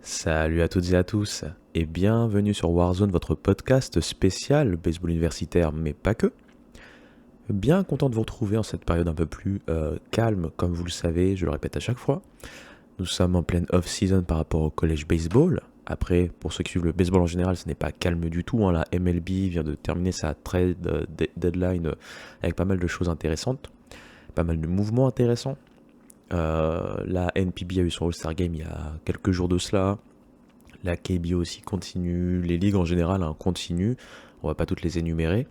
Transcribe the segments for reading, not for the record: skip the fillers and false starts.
Salut à toutes et à tous et bienvenue sur Warzone, votre podcast spécial baseball universitaire, mais pas que. Bien content de vous retrouver en cette période un peu plus calme, comme vous le savez, je le répète à chaque fois. Nous sommes en pleine off-season par rapport au college baseball. Après, pour ceux qui suivent le baseball en général, ce n'est pas calme du tout, hein. La MLB vient de terminer sa trade deadline avec pas mal de choses intéressantes, pas mal de mouvements intéressants. La NPB a eu son All-Star Game il y a quelques jours de cela. La KBO aussi continue, les ligues en général continuent, on va pas toutes les énumérer.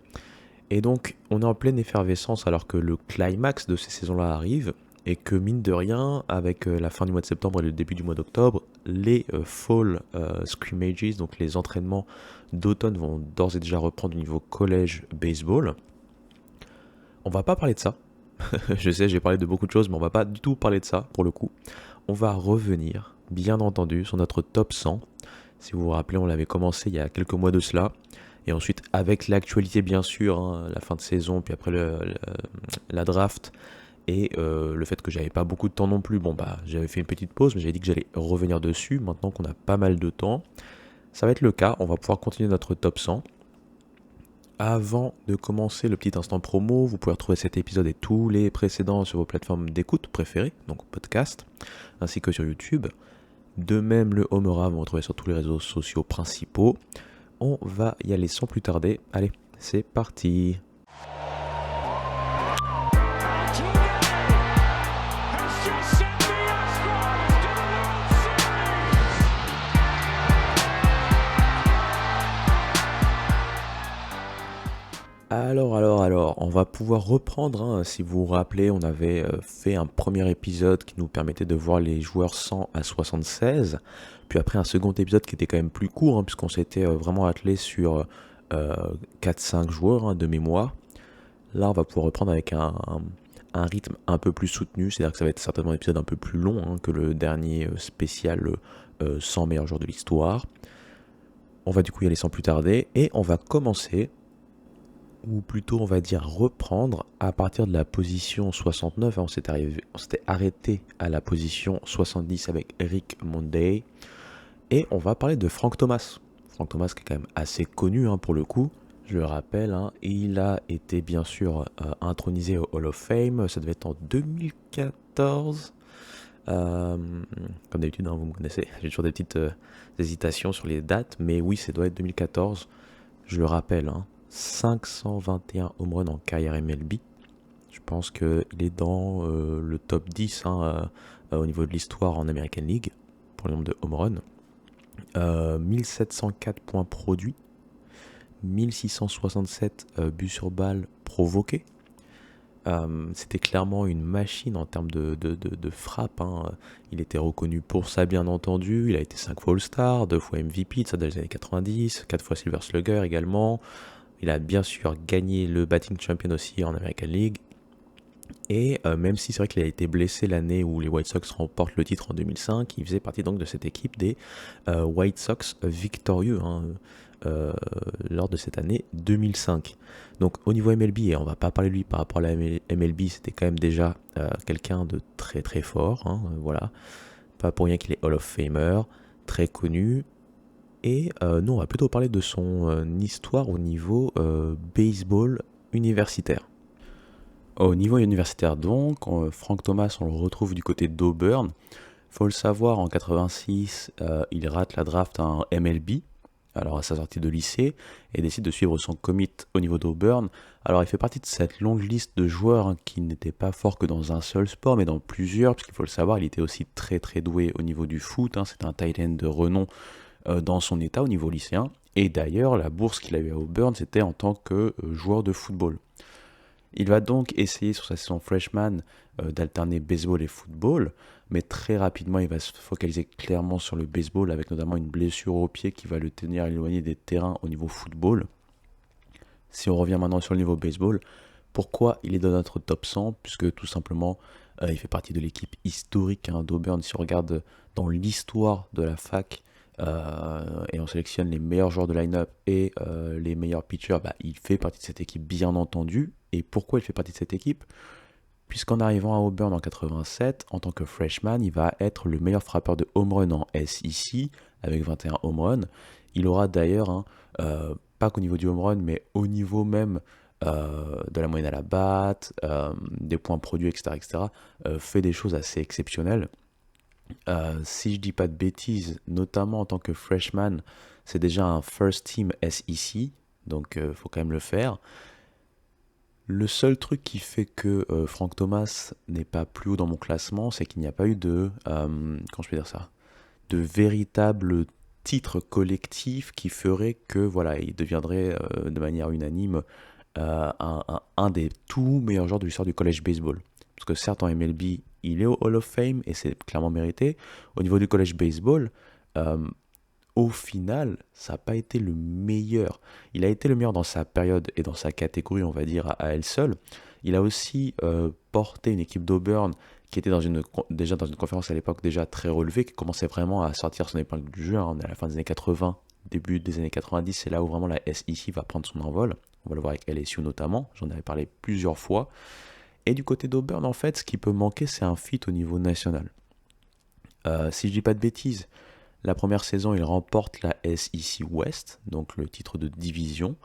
Et donc on est en pleine effervescence alors que le climax de ces saisons-là arrive, et que mine de rien, avec la fin du mois de septembre et le début du mois d'octobre, les fall scrimmages, donc les entraînements d'automne vont d'ores et déjà reprendre au niveau collège baseball. On va pas parler de ça, je sais j'ai parlé de beaucoup de choses, mais on va pas du tout parler de ça pour le coup. On va revenir, bien entendu, sur notre top 100. Si vous vous rappelez, on l'avait commencé il y a quelques mois de cela. Et ensuite, avec l'actualité, bien sûr, hein, la fin de saison, puis après la draft, et le fait que j'avais pas beaucoup de temps non plus, bon bah j'avais fait une petite pause, mais j'avais dit que j'allais revenir dessus. Maintenant qu'on a pas mal de temps, ça va être le cas. On va pouvoir continuer notre top 100. Avant de commencer le petit instant promo, vous pouvez retrouver cet épisode et tous les précédents sur vos plateformes d'écoute préférées, donc podcast, ainsi que sur YouTube. De même, le Homera, vous retrouvez sur tous les réseaux sociaux principaux. On va y aller sans plus tarder. Allez, c'est parti. Alors, on va pouvoir reprendre, hein. Si vous vous rappelez, on avait fait un premier épisode qui nous permettait de voir les joueurs 100 à 76, puis après un second épisode qui était quand même plus court, hein, puisqu'on s'était vraiment attelé sur 4-5 joueurs, hein, de mémoire. Là, on va pouvoir reprendre avec un rythme un peu plus soutenu, c'est-à-dire que ça va être certainement un épisode un peu plus long, hein, que le dernier spécial 100 meilleurs joueurs de l'histoire. On va du coup y aller sans plus tarder, et on va commencer, ou plutôt on va dire reprendre, à partir de la position 69, hein. On s'était arrêté à la position 70 avec Eric Monday, et on va parler de Frank Thomas. Frank Thomas qui est quand même assez connu, hein, pour le coup, je le rappelle, hein. Il a été bien sûr intronisé au Hall of Fame, ça devait être en 2014. Comme d'habitude, hein, vous me connaissez, j'ai toujours des petites hésitations sur les dates, mais oui, ça doit être 2014, je le rappelle, hein. 521 home runs en carrière MLB. Je pense qu'il est dans le top 10, hein, au niveau de l'histoire en American League pour le nombre de home runs. 1704 points produits, 1667 buts sur balle provoqués. C'était clairement une machine en termes de frappe, hein. Il était reconnu pour ça, bien entendu. Il a été 5 fois All-Star, 2 fois MVP, ça dans les années 90, 4 fois Silver Slugger également. Il a bien sûr gagné le batting champion aussi en American League. Et même si c'est vrai qu'il a été blessé l'année où les White Sox remportent le titre en 2005, il faisait partie donc de cette équipe des White Sox victorieux, hein, lors de cette année 2005. Donc au niveau MLB, et on va pas parler de lui par rapport à la MLB, c'était quand même déjà quelqu'un de très très fort, hein, voilà. Pas pour rien qu'il est Hall of Famer, très connu. Et nous, on va plutôt parler de son histoire au niveau baseball universitaire. Au niveau universitaire donc, Frank Thomas, on le retrouve du côté d'Auburn. Faut le savoir, en 86, il rate la draft en MLB, alors à sa sortie de lycée, et décide de suivre son commit au niveau d'Auburn. Alors il fait partie de cette longue liste de joueurs, hein, qui n'étaient pas forts que dans un seul sport, mais dans plusieurs, parce qu'il faut le savoir, il était aussi très très doué au niveau du foot, hein. C'était un tight end de renom dans son état au niveau lycéen. Et d'ailleurs, la bourse qu'il a eu à Auburn, c'était en tant que joueur de football. Il va donc essayer sur sa saison freshman d'alterner baseball et football, mais très rapidement il va se focaliser clairement sur le baseball, avec notamment une blessure au pied qui va le tenir éloigné des terrains au niveau football. Si on revient maintenant sur le niveau baseball, pourquoi il est dans notre top 100? Puisque tout simplement il fait partie de l'équipe historique, hein, d'Auburn. Si on regarde dans l'histoire de la fac, et on sélectionne les meilleurs joueurs de line-up et les meilleurs pitchers, bah, il fait partie de cette équipe, bien entendu. Et pourquoi il fait partie de cette équipe? puisqu'en arrivant à Auburn en 87, en tant que freshman, il va être le meilleur frappeur de home run en SEC avec 21 home runs. Il aura d'ailleurs, pas qu'au niveau du home run, mais au niveau même de la moyenne à la batte, des points produits, etc., etc., fait des choses assez exceptionnelles. Si je dis pas de bêtises, notamment en tant que freshman, c'est déjà un first team SEC, donc faut quand même le faire. Le seul truc qui fait que Frank Thomas n'est pas plus haut dans mon classement, c'est qu'il n'y a pas eu comment je peux dire ça, de véritable titre collectif qui ferait que voilà, il deviendrait de manière unanime un des tout meilleurs joueurs de l'histoire du college baseball. Parce que certes en MLB, il est au Hall of Fame et c'est clairement mérité. Au niveau du college baseball, euh, au final, ça n'a pas été le meilleur. Il a été le meilleur dans sa période et dans sa catégorie, on va dire, à elle seule. Il a aussi porté une équipe d'Auburn qui était déjà dans une conférence à l'époque déjà très relevée, qui commençait vraiment à sortir son épingle du jeu. On est à la fin des années 80, début des années 90, c'est là où vraiment la SEC va prendre son envol. On va le voir avec LSU notamment, j'en avais parlé plusieurs fois. Et du côté d'Auburn, en fait, ce qui peut manquer, c'est un fit au niveau national. Si je dis pas de bêtises, la première saison, il remporte la SEC West, donc le titre de division,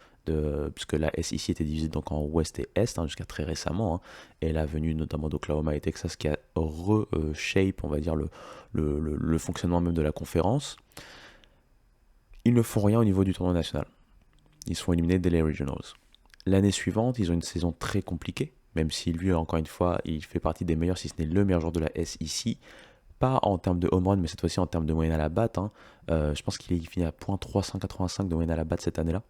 puisque la SEC était divisée donc en West et Est jusqu'à très récemment, et la venue notamment d'Oklahoma et Texas qui a reshape, on va dire, le fonctionnement même de la conférence. Ils ne font rien au niveau du tournoi national. Ils sont éliminés dès les Regionals. L'année suivante, ils ont une saison très compliquée, même si lui, encore une fois, il fait partie des meilleurs, si ce n'est le meilleur joueur de la SEC. Pas en termes de home run, mais cette fois-ci en termes de moyenne à la batte. Je pense qu'il finit à .385 de moyenne à la batte cette année-là.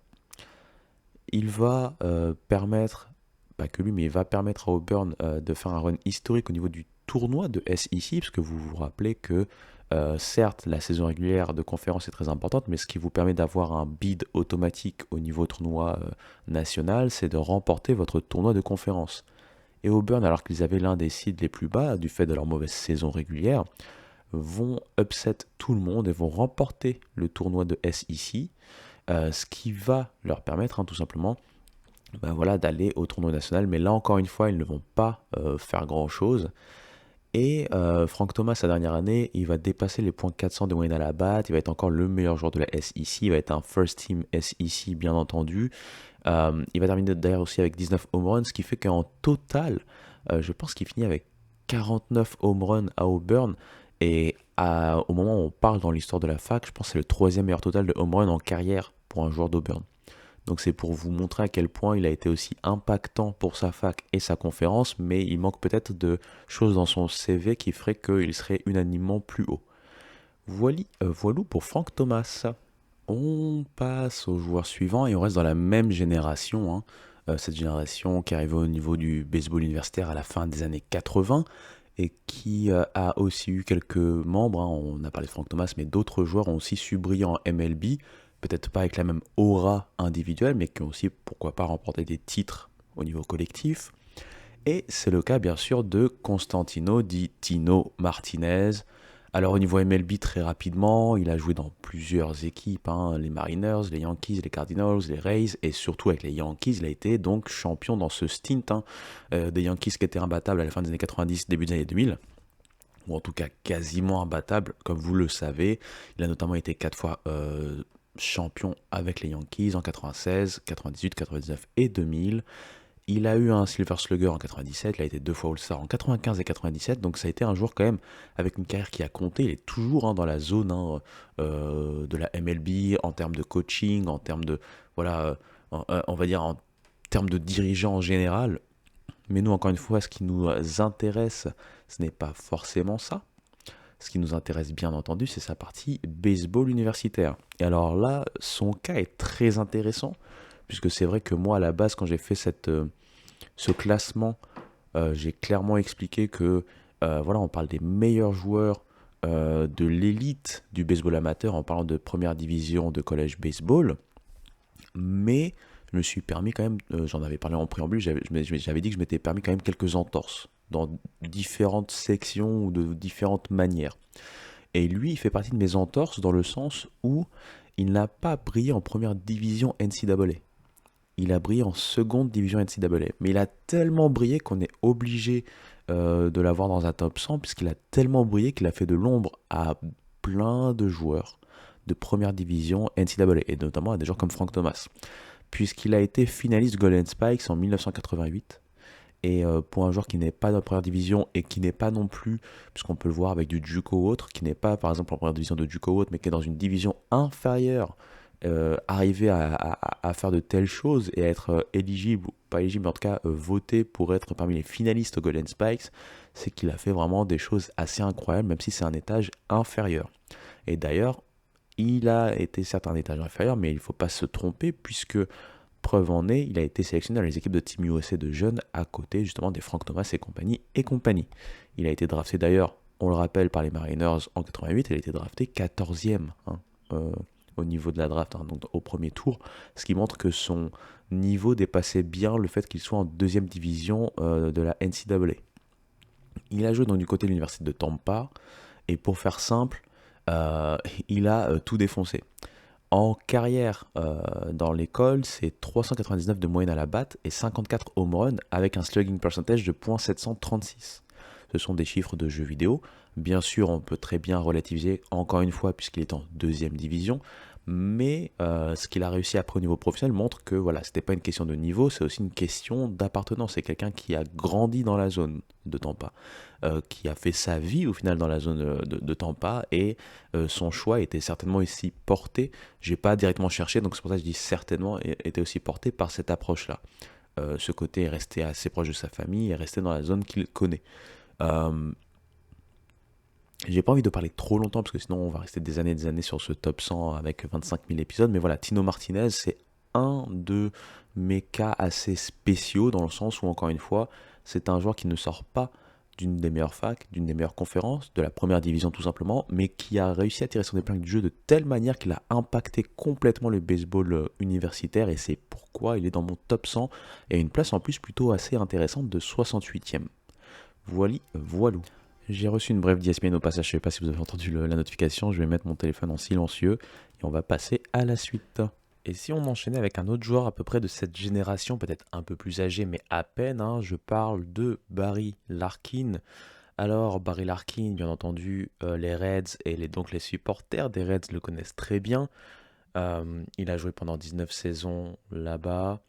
Il va permettre, pas que lui, mais il va permettre à Auburn de faire un run historique au niveau du tournoi de SEC, parce que vous vous rappelez que certes, la saison régulière de conférence est très importante, mais ce qui vous permet d'avoir un bid automatique au niveau tournoi national, c'est de remporter votre tournoi de conférence. Et Auburn, alors qu'ils avaient l'un des seeds les plus bas du fait de leur mauvaise saison régulière, vont upset tout le monde et vont remporter le tournoi de SEC, ce qui va leur permettre tout simplement voilà, d'aller au tournoi national. Mais là encore une fois, ils ne vont pas faire grand-chose. Et Frank Thomas, sa dernière année, il va dépasser les points 400 de moyenne à la batte, il va être encore le meilleur joueur de la SEC, il va être un first team SEC bien entendu. Il va terminer d'ailleurs aussi avec 19 home runs, ce qui fait qu'en total, je pense qu'il finit avec 49 home runs à Auburn. Et au moment où on parle dans l'histoire de la fac, je pense que c'est le troisième meilleur total de home runs en carrière pour un joueur d'Auburn. Donc c'est pour vous montrer à quel point il a été aussi impactant pour sa fac et sa conférence, mais il manque peut-être de choses dans son CV qui feraient qu'il serait unanimement plus haut. Voilou pour Frank Thomas. On passe au joueur suivant et on reste dans la même génération. Cette génération qui arrivait au niveau du baseball universitaire à la fin des années 80 et qui a aussi eu quelques membres. On a parlé de Frank Thomas, mais d'autres joueurs ont aussi su briller en MLB. Peut-être pas avec la même aura individuelle, mais qui ont aussi, pourquoi pas, remporté des titres au niveau collectif. Et c'est le cas, bien sûr, de Constantino dit Tino Martinez. Alors au niveau MLB, très rapidement, il a joué dans plusieurs équipes, les Mariners, les Yankees, les Cardinals, les Rays, et surtout avec les Yankees, il a été donc champion dans ce stint des Yankees qui étaient imbattables à la fin des années 90, début des années 2000, ou en tout cas quasiment imbattables, comme vous le savez. Il a notamment été 4 fois champion avec les Yankees en 96, 98, 99 et 2000. Il a eu un Silver Slugger en 97, il a été 2 fois All-Star en 95 et 97, donc ça a été un joueur quand même avec une carrière qui a compté. Il est toujours dans la zone de la MLB en termes de coaching, en termes de, voilà, on va dire en termes de dirigeant en général. Mais nous, encore une fois, ce qui nous intéresse, ce n'est pas forcément ça. Ce qui nous intéresse bien entendu, c'est sa partie baseball universitaire. Et alors là, son cas est très intéressant, puisque c'est vrai que moi, à la base, quand j'ai fait ce classement, j'ai clairement expliqué que, voilà, on parle des meilleurs joueurs de l'élite du baseball amateur en parlant de première division de college baseball, mais je me suis permis quand même, j'en avais parlé en préambule, j'avais dit que je m'étais permis quand même quelques entorses dans différentes sections ou de différentes manières. Et lui, il fait partie de mes entorses dans le sens où il n'a pas brillé en première division NCAA. Il a brillé en seconde division NCAA. Mais il a tellement brillé qu'on est obligé de l'avoir dans un top 100 puisqu'il a tellement brillé qu'il a fait de l'ombre à plein de joueurs de première division NCAA et notamment à des joueurs comme Frank Thomas puisqu'il a été finaliste Golden Spikes en 1988. Et pour un joueur qui n'est pas dans la première division et qui n'est pas non plus, puisqu'on peut le voir avec du JUCO ou autre, qui n'est pas par exemple en première division de JUCO ou autre, mais qui est dans une division inférieure, arriver à faire de telles choses et à être éligible, ou pas éligible, mais en tout cas voté pour être parmi les finalistes au Golden Spikes, c'est qu'il a fait vraiment des choses assez incroyables, même si c'est un étage inférieur. Et d'ailleurs, il a été certes un étage inférieur, mais il ne faut pas se tromper, puisque preuve en est, il a été sélectionné dans les équipes de Team USA de jeunes, à côté justement des Frank Thomas et compagnie et compagnie. Il a été drafté d'ailleurs, on le rappelle, par les Mariners en 88, il a été drafté 14e au niveau de la draft, donc au premier tour, ce qui montre que son niveau dépassait bien le fait qu'il soit en deuxième division de la NCAA. Il a joué donc du côté de l'université de Tampa, et pour faire simple, il a tout défoncé. En carrière dans l'école, c'est 399 de moyenne à la batte et 54 home runs avec un slugging percentage de .736. Ce sont des chiffres de jeux vidéo. Bien sûr, on peut très bien relativiser encore une fois puisqu'il est en deuxième division, mais ce qu'il a réussi après au niveau professionnel montre que voilà, c'était pas une question de niveau, c'est aussi une question d'appartenance. C'est quelqu'un qui a grandi dans la zone de Tampa, qui a fait sa vie au final dans la zone de Tampa et son choix était certainement aussi porté. J'ai pas directement cherché, donc c'est pour ça que je dis certainement était aussi porté par cette approche-là. Ce côté est resté assez proche de sa famille et resté dans la zone qu'il connaît. Euh, j'ai pas envie de parler trop longtemps parce que sinon on va rester des années sur ce top 100 avec 25 000 épisodes. Mais voilà, Tino Martinez, c'est un de mes cas assez spéciaux dans le sens où, encore une fois, c'est un joueur qui ne sort pas d'une des meilleures facs, d'une des meilleures conférences, de la première division tout simplement, mais qui a réussi à tirer son épingle du jeu de telle manière qu'il a impacté complètement le baseball universitaire et c'est pourquoi il est dans mon top 100 et une place en plus plutôt assez intéressante de 68e. Voilou. J'ai reçu une brève d'ESPN au passage, je ne sais pas si vous avez entendu la notification, je vais mettre mon téléphone en silencieux et on va passer à la suite. Et si on enchaînait avec un autre joueur à peu près de cette génération, peut-être un peu plus âgé mais à peine, je parle de Barry Larkin. Alors Barry Larkin, bien entendu, les Reds et donc les supporters des Reds le connaissent très bien. Il a joué pendant 19 saisons là-bas.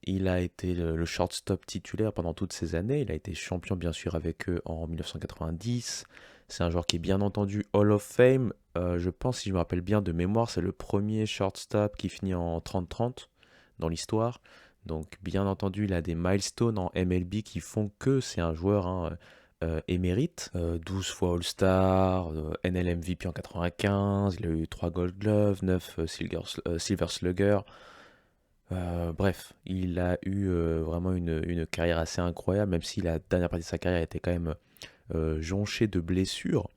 Il a été le shortstop titulaire pendant toutes ces années. Il a été champion bien sûr avec eux en 1990. C'est un joueur qui est bien entendu Hall of Fame. Je pense, si je me rappelle bien de mémoire, c'est le premier shortstop qui finit en 30-30 dans l'histoire. Donc bien entendu, il a des milestones en MLB qui font que c'est un joueur émérite. 12 fois All-Star, NL MVP en 95, il a eu 3 Gold Gloves, 9 Silver Slugger. Bref, il a eu vraiment une carrière assez incroyable, même si la dernière partie de sa carrière était quand même jonchée de blessures.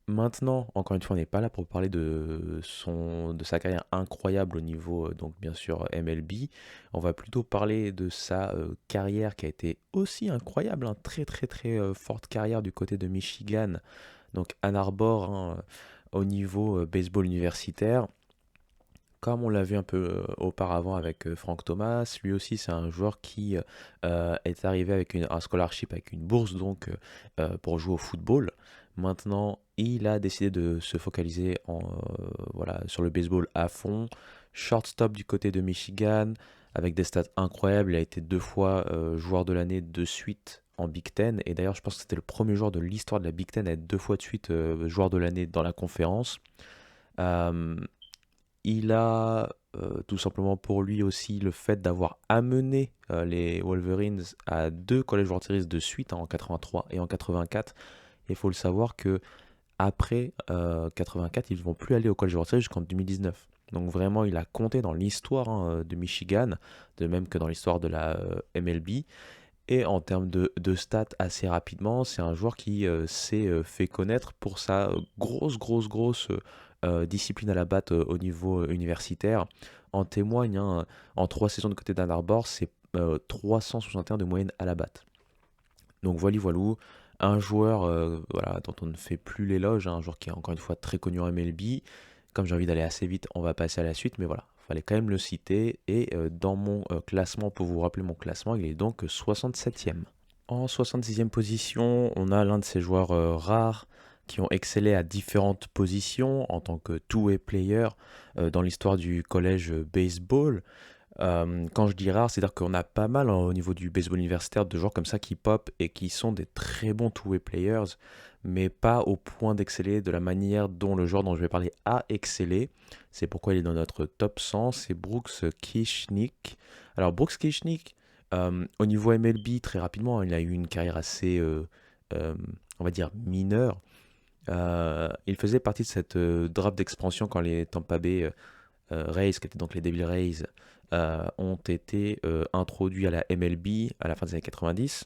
Maintenant, encore une fois, on n'est pas là pour parler de sa carrière incroyable au niveau, donc bien sûr, MLB. On va plutôt parler de sa carrière qui a été aussi incroyable, très très très forte carrière du côté de Michigan, donc Ann Arbor, au niveau baseball universitaire. Comme on l'a vu un peu auparavant avec Frank Thomas, lui aussi c'est un joueur qui est arrivé avec un scholarship, avec une bourse donc pour jouer au football. Maintenant, il a décidé de se focaliser voilà, sur le baseball à fond. Shortstop du côté de Michigan, avec des stats incroyables. Il a été 2 fois joueur de l'année de suite en Big Ten. Et d'ailleurs, je pense que c'était le premier joueur de l'histoire de la Big Ten à être 2 fois de suite joueur de l'année dans la conférence. Euh, il a tout simplement pour lui aussi le fait d'avoir amené les Wolverines à 2 College World Series de suite, en 83 et en 84. Il faut le savoir que après 84, ils ne vont plus aller au College World Series jusqu'en 2019. Donc vraiment, il a compté dans l'histoire de Michigan, de même que dans l'histoire de la MLB. Et en termes de stats, assez rapidement, c'est un joueur qui s'est fait connaître pour sa grosse discipline à la batte au niveau universitaire. En témoigne, en 3 saisons de côté d'Ann Arbor, c'est 361 de moyenne à la batte. Donc voilou, un joueur voilà, dont on ne fait plus l'éloge, un joueur qui est encore une fois très connu en MLB. Comme j'ai envie d'aller assez vite, on va passer à la suite, mais voilà, il fallait quand même le citer. Et dans mon classement, pour vous rappeler mon classement, il est donc 67e. En 66e position, on a l'un de ces joueurs rares qui ont excellé à différentes positions en tant que two-way player dans l'histoire du collège baseball. Quand je dis rare, c'est-à-dire qu'on a pas mal au niveau du baseball universitaire de joueurs comme ça qui pop et qui sont des très bons two-way players, mais pas au point d'exceller de la manière dont le joueur dont je vais parler a excellé. C'est pourquoi il est dans notre top 100, c'est Brooks Kieschnick. Alors Brooks Kieschnick, au niveau MLB, très rapidement, il a eu une carrière assez, euh, on va dire, mineure. Il faisait partie de cette draft d'expansion quand les Tampa Bay Rays, qui étaient donc les Devil Rays, ont été introduits à la MLB à la fin des années 90.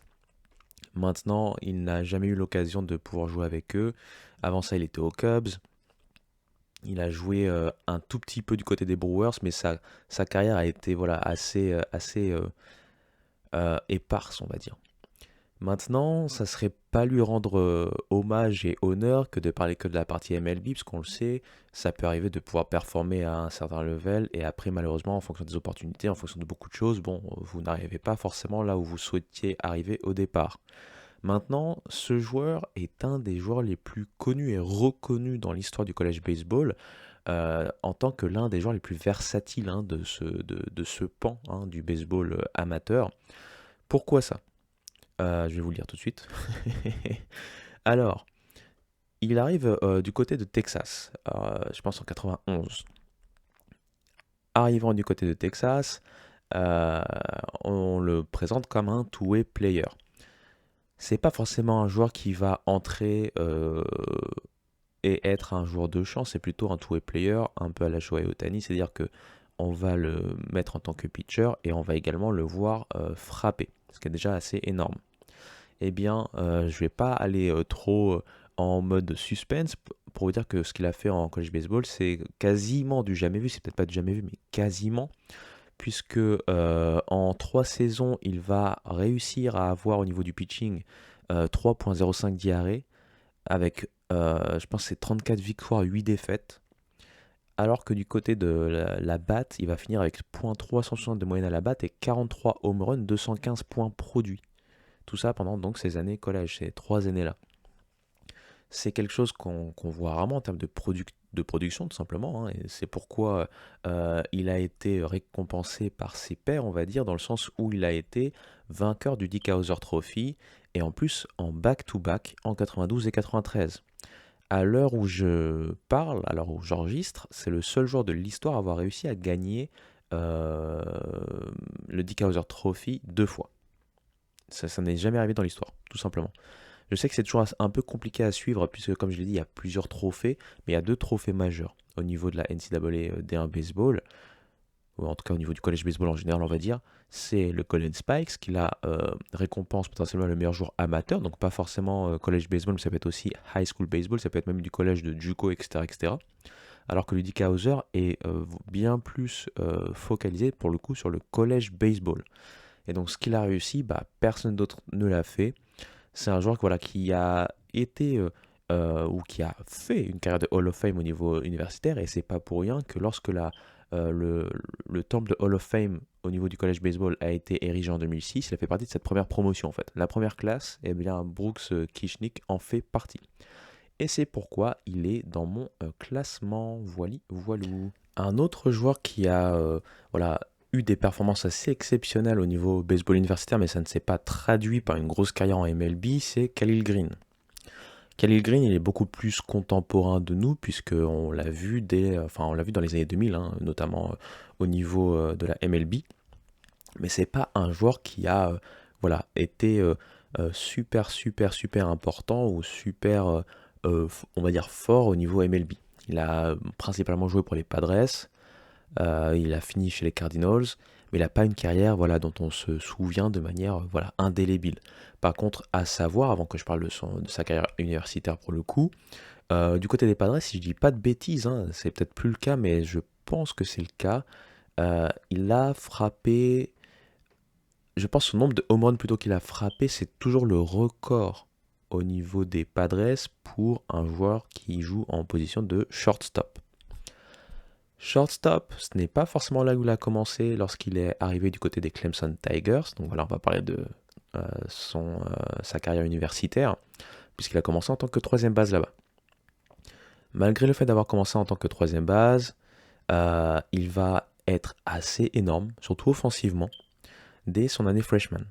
Maintenant, il n'a jamais eu l'occasion de pouvoir jouer avec eux. Avant ça, il était aux Cubs. Il a joué un tout petit peu du côté des Brewers, mais sa carrière a été voilà, assez éparse, on va dire. Maintenant, ça serait pas lui rendre hommage et honneur que de parler que de la partie MLB, parce qu'on le sait, ça peut arriver de pouvoir performer à un certain level, et après, malheureusement, en fonction des opportunités, en fonction de beaucoup de choses, bon, vous n'arrivez pas forcément là où vous souhaitiez arriver au départ. Maintenant, ce joueur est un des joueurs les plus connus et reconnus dans l'histoire du college baseball, en tant que l'un des joueurs les plus versatiles hein, de ce pan hein, du baseball amateur. Pourquoi ça? Je vais vous le dire tout de suite. Alors, il arrive du côté de Texas, je pense en 91. Arrivant du côté de Texas, euh, on le présente comme un two-way player. C'est pas forcément un joueur qui va entrer et être un joueur de champ, c'est plutôt un two-way player, un peu à la Shohei Ohtani, c'est-à-dire que on va le mettre en tant que pitcher et on va également le voir frapper, ce qui est déjà assez énorme. Eh bien, je vais pas aller trop en mode suspense pour vous dire que ce qu'il a fait en college baseball, c'est quasiment du jamais vu. C'est peut-être pas du jamais vu, mais quasiment. Puisque en 3 saisons, il va réussir à avoir au niveau du pitching 3,05 d'IRA avec, je pense, c'est 34 victoires, 8 défaites. Alors que du côté de la batte, il va finir avec 0,360 de moyenne à la batte et 43 home runs, 215 points produits. Tout ça pendant donc ces années collège, ces 3 années-là. C'est quelque chose qu'on voit rarement en termes de production, tout simplement. Hein, et c'est pourquoi il a été récompensé par ses pairs, on va dire, dans le sens où il a été vainqueur du Dick Howser Trophy et en plus en back-to-back en 92 et 93. À l'heure où je parle, à l'heure où j'enregistre, c'est le seul joueur de l'histoire à avoir réussi à gagner euh, le Dick Howser Trophy 2 fois. Ça n'est jamais arrivé dans l'histoire, tout simplement. Je sais que c'est toujours un peu compliqué à suivre, puisque comme je l'ai dit, il y a plusieurs trophées, mais il y a 2 trophées majeurs au niveau de la NCAA D1 Baseball, ou en tout cas au niveau du college baseball en général, on va dire. C'est le Golden Spikes qui la récompense potentiellement le meilleur joueur amateur, donc pas forcément college baseball, mais ça peut être aussi high school baseball, ça peut être même du collège de JUCO, etc. etc. Alors que Ludwig Hauser est bien plus focalisé pour le coup sur le college baseball. Et donc ce qu'il a réussi, bah, personne d'autre ne l'a fait. C'est un joueur voilà, qui a été ou qui a fait une carrière de Hall of Fame au niveau universitaire et c'est pas pour rien que lorsque le temple de Hall of Fame au niveau du college baseball a été érigé en 2006, il a fait partie de cette première promotion en fait. La première classe, eh bien Brooks Kieschnick en fait partie. Et c'est pourquoi il est dans mon classement voilou. Un autre joueur qui a voilà, eu des performances assez exceptionnelles au niveau baseball universitaire, mais ça ne s'est pas traduit par une grosse carrière en MLB, c'est Khalil Green. Khalil Green, il est beaucoup plus contemporain de nous, puisqu'on l'a vu on l'a vu dans les années 2000, hein, notamment au niveau de la MLB. Mais c'est pas un joueur qui a voilà, été super important ou super, on va dire, fort au niveau MLB. Il a principalement joué pour les Padres, il a fini chez les Cardinals, mais il n'a pas une carrière voilà, dont on se souvient de manière voilà, indélébile. Par contre, à savoir, avant que je parle de sa carrière universitaire pour le coup, du côté des Padres, si je dis pas de bêtises, hein, c'est peut-être plus le cas, mais je pense que c'est le cas, il a frappé, je pense son nombre de home runs plutôt qu'il a frappé, c'est toujours le record au niveau des Padres pour un joueur qui joue en position de shortstop. Shortstop, ce n'est pas forcément là où il a commencé lorsqu'il est arrivé du côté des Clemson Tigers. Donc voilà, on va parler sa carrière universitaire, puisqu'il a commencé en tant que troisième base là-bas. Malgré le fait d'avoir commencé en tant que troisième base, il va être assez énorme, surtout offensivement, dès son année freshman.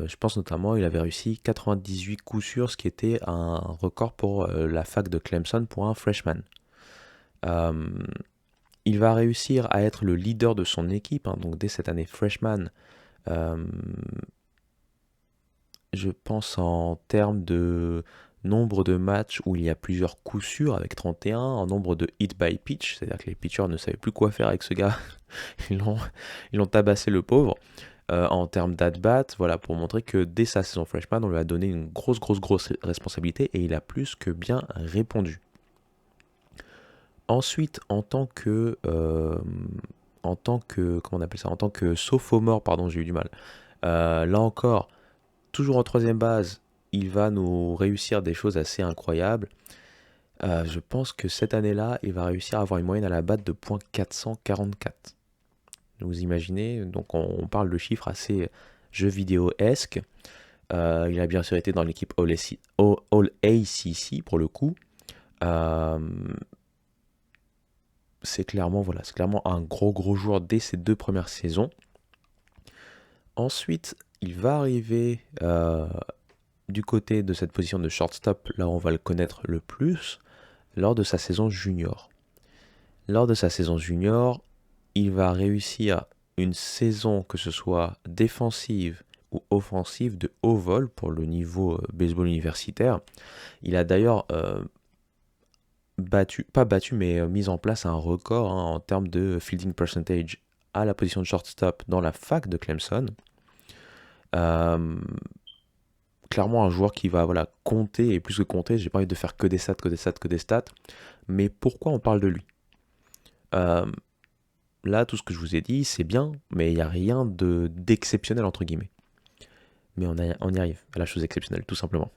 Je pense notamment il avait réussi 98 coups sûrs, ce qui était un record pour la fac de Clemson pour un freshman. Il va réussir à être le leader de son équipe, hein, donc dès cette année freshman. Je pense en termes de nombre de matchs où il y a plusieurs coups sûrs avec 31, en nombre de hit by pitch, c'est-à-dire que les pitchers ne savaient plus quoi faire avec ce gars, ils l'ont tabassé le pauvre. En termes d'at-bat, voilà, pour montrer que dès sa saison freshman, on lui a donné une grosse responsabilité et il a plus que bien répondu. Ensuite, en tant que comment on appelle ça, en tant que sophomore, pardon, j'ai eu du mal. Là encore, toujours en troisième base, il va nous réussir des choses assez incroyables. Je pense que cette année-là, il va réussir à avoir une moyenne à la batte de .444. Vous imaginez, donc on parle de chiffres assez jeux vidéo-esque. Il a bien sûr été dans l'équipe All ACC pour le coup. C'est clairement un gros joueur dès ses 2 premières saisons. Ensuite, il va arriver du côté de cette position de shortstop, là où on va le connaître le plus, lors de sa saison junior. Lors de sa saison junior, il va réussir une saison, que ce soit défensive ou offensive, de haut vol pour le niveau baseball universitaire. Il a d'ailleurs mis en place un record en termes de fielding percentage à la position de shortstop dans la fac de Clemson. Clairement un joueur qui va compter, et plus que compter, j'ai pas envie de faire que des stats, mais pourquoi on parle de lui? Là, tout ce que je vous ai dit, c'est bien, mais il n'y a rien d'exceptionnel entre guillemets. Mais on y arrive à la chose exceptionnelle, tout simplement.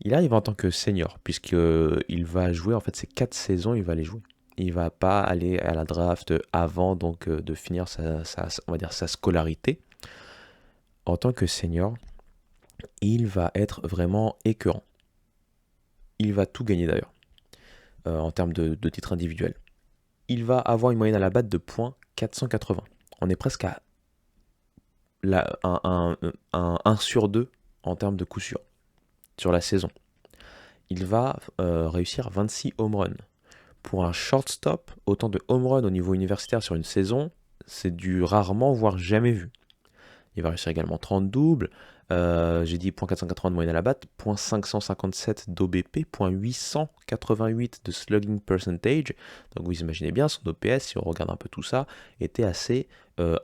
Il arrive en tant que senior, puisqu'il va jouer, en fait, ces 4 saisons, il va les jouer. Il va pas aller à la draft avant donc de finir on va dire sa scolarité. En tant que senior, il va être vraiment écœurant. Il va tout gagner d'ailleurs, en termes de titres individuels. Il va avoir une moyenne à la batte de .480. On est presque à un 1 sur 2 en termes de coups sûrs sur la saison. Il va réussir 26 home runs. Pour un shortstop, autant de home runs au niveau universitaire sur une saison, c'est du rarement, voire jamais vu. Il va réussir également 30 doubles. J'ai dit .480 de moyenne à la batte, .557 d'OBP, .888 de slugging percentage. Donc vous imaginez bien, son OPS, si on regarde un peu tout ça, était assez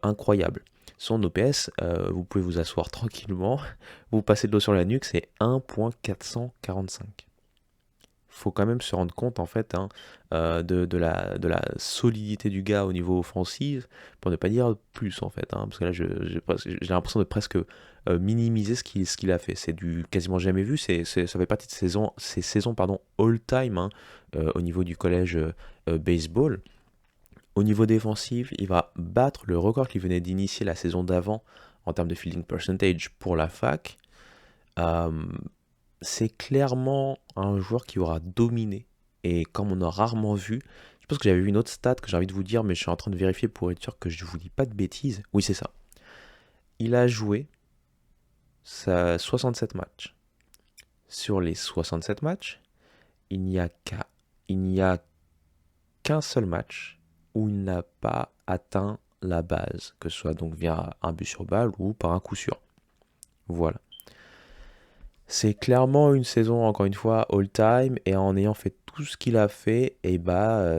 incroyable. Son OPS, vous pouvez vous asseoir tranquillement, vous passez de l'eau sur la nuque, c'est 1.445. Faut quand même se rendre compte en fait de la solidité du gars au niveau offensif, pour ne pas dire plus en fait, parce que là j'ai l'impression de presque minimiser ce qu'il a fait. C'est du quasiment jamais vu, ça fait partie de ces saisons all-time au niveau du collège baseball. Au niveau défensif, il va battre le record qu'il venait d'initier la saison d'avant en termes de fielding percentage pour la fac. C'est clairement un joueur qui aura dominé. Et comme on a rarement vu, je pense que j'avais vu une autre stat que j'ai envie de vous dire, mais je suis en train de vérifier pour être sûr que je ne vous dis pas de bêtises. Oui, c'est ça. Il a joué 67 matchs. Sur les 67 matchs, il n'y a qu'un seul match où il n'a pas atteint la base, que ce soit donc via un but sur balle ou par un coup sûr. Voilà. C'est clairement une saison, encore une fois, all-time, et en ayant fait tout ce qu'il a fait, et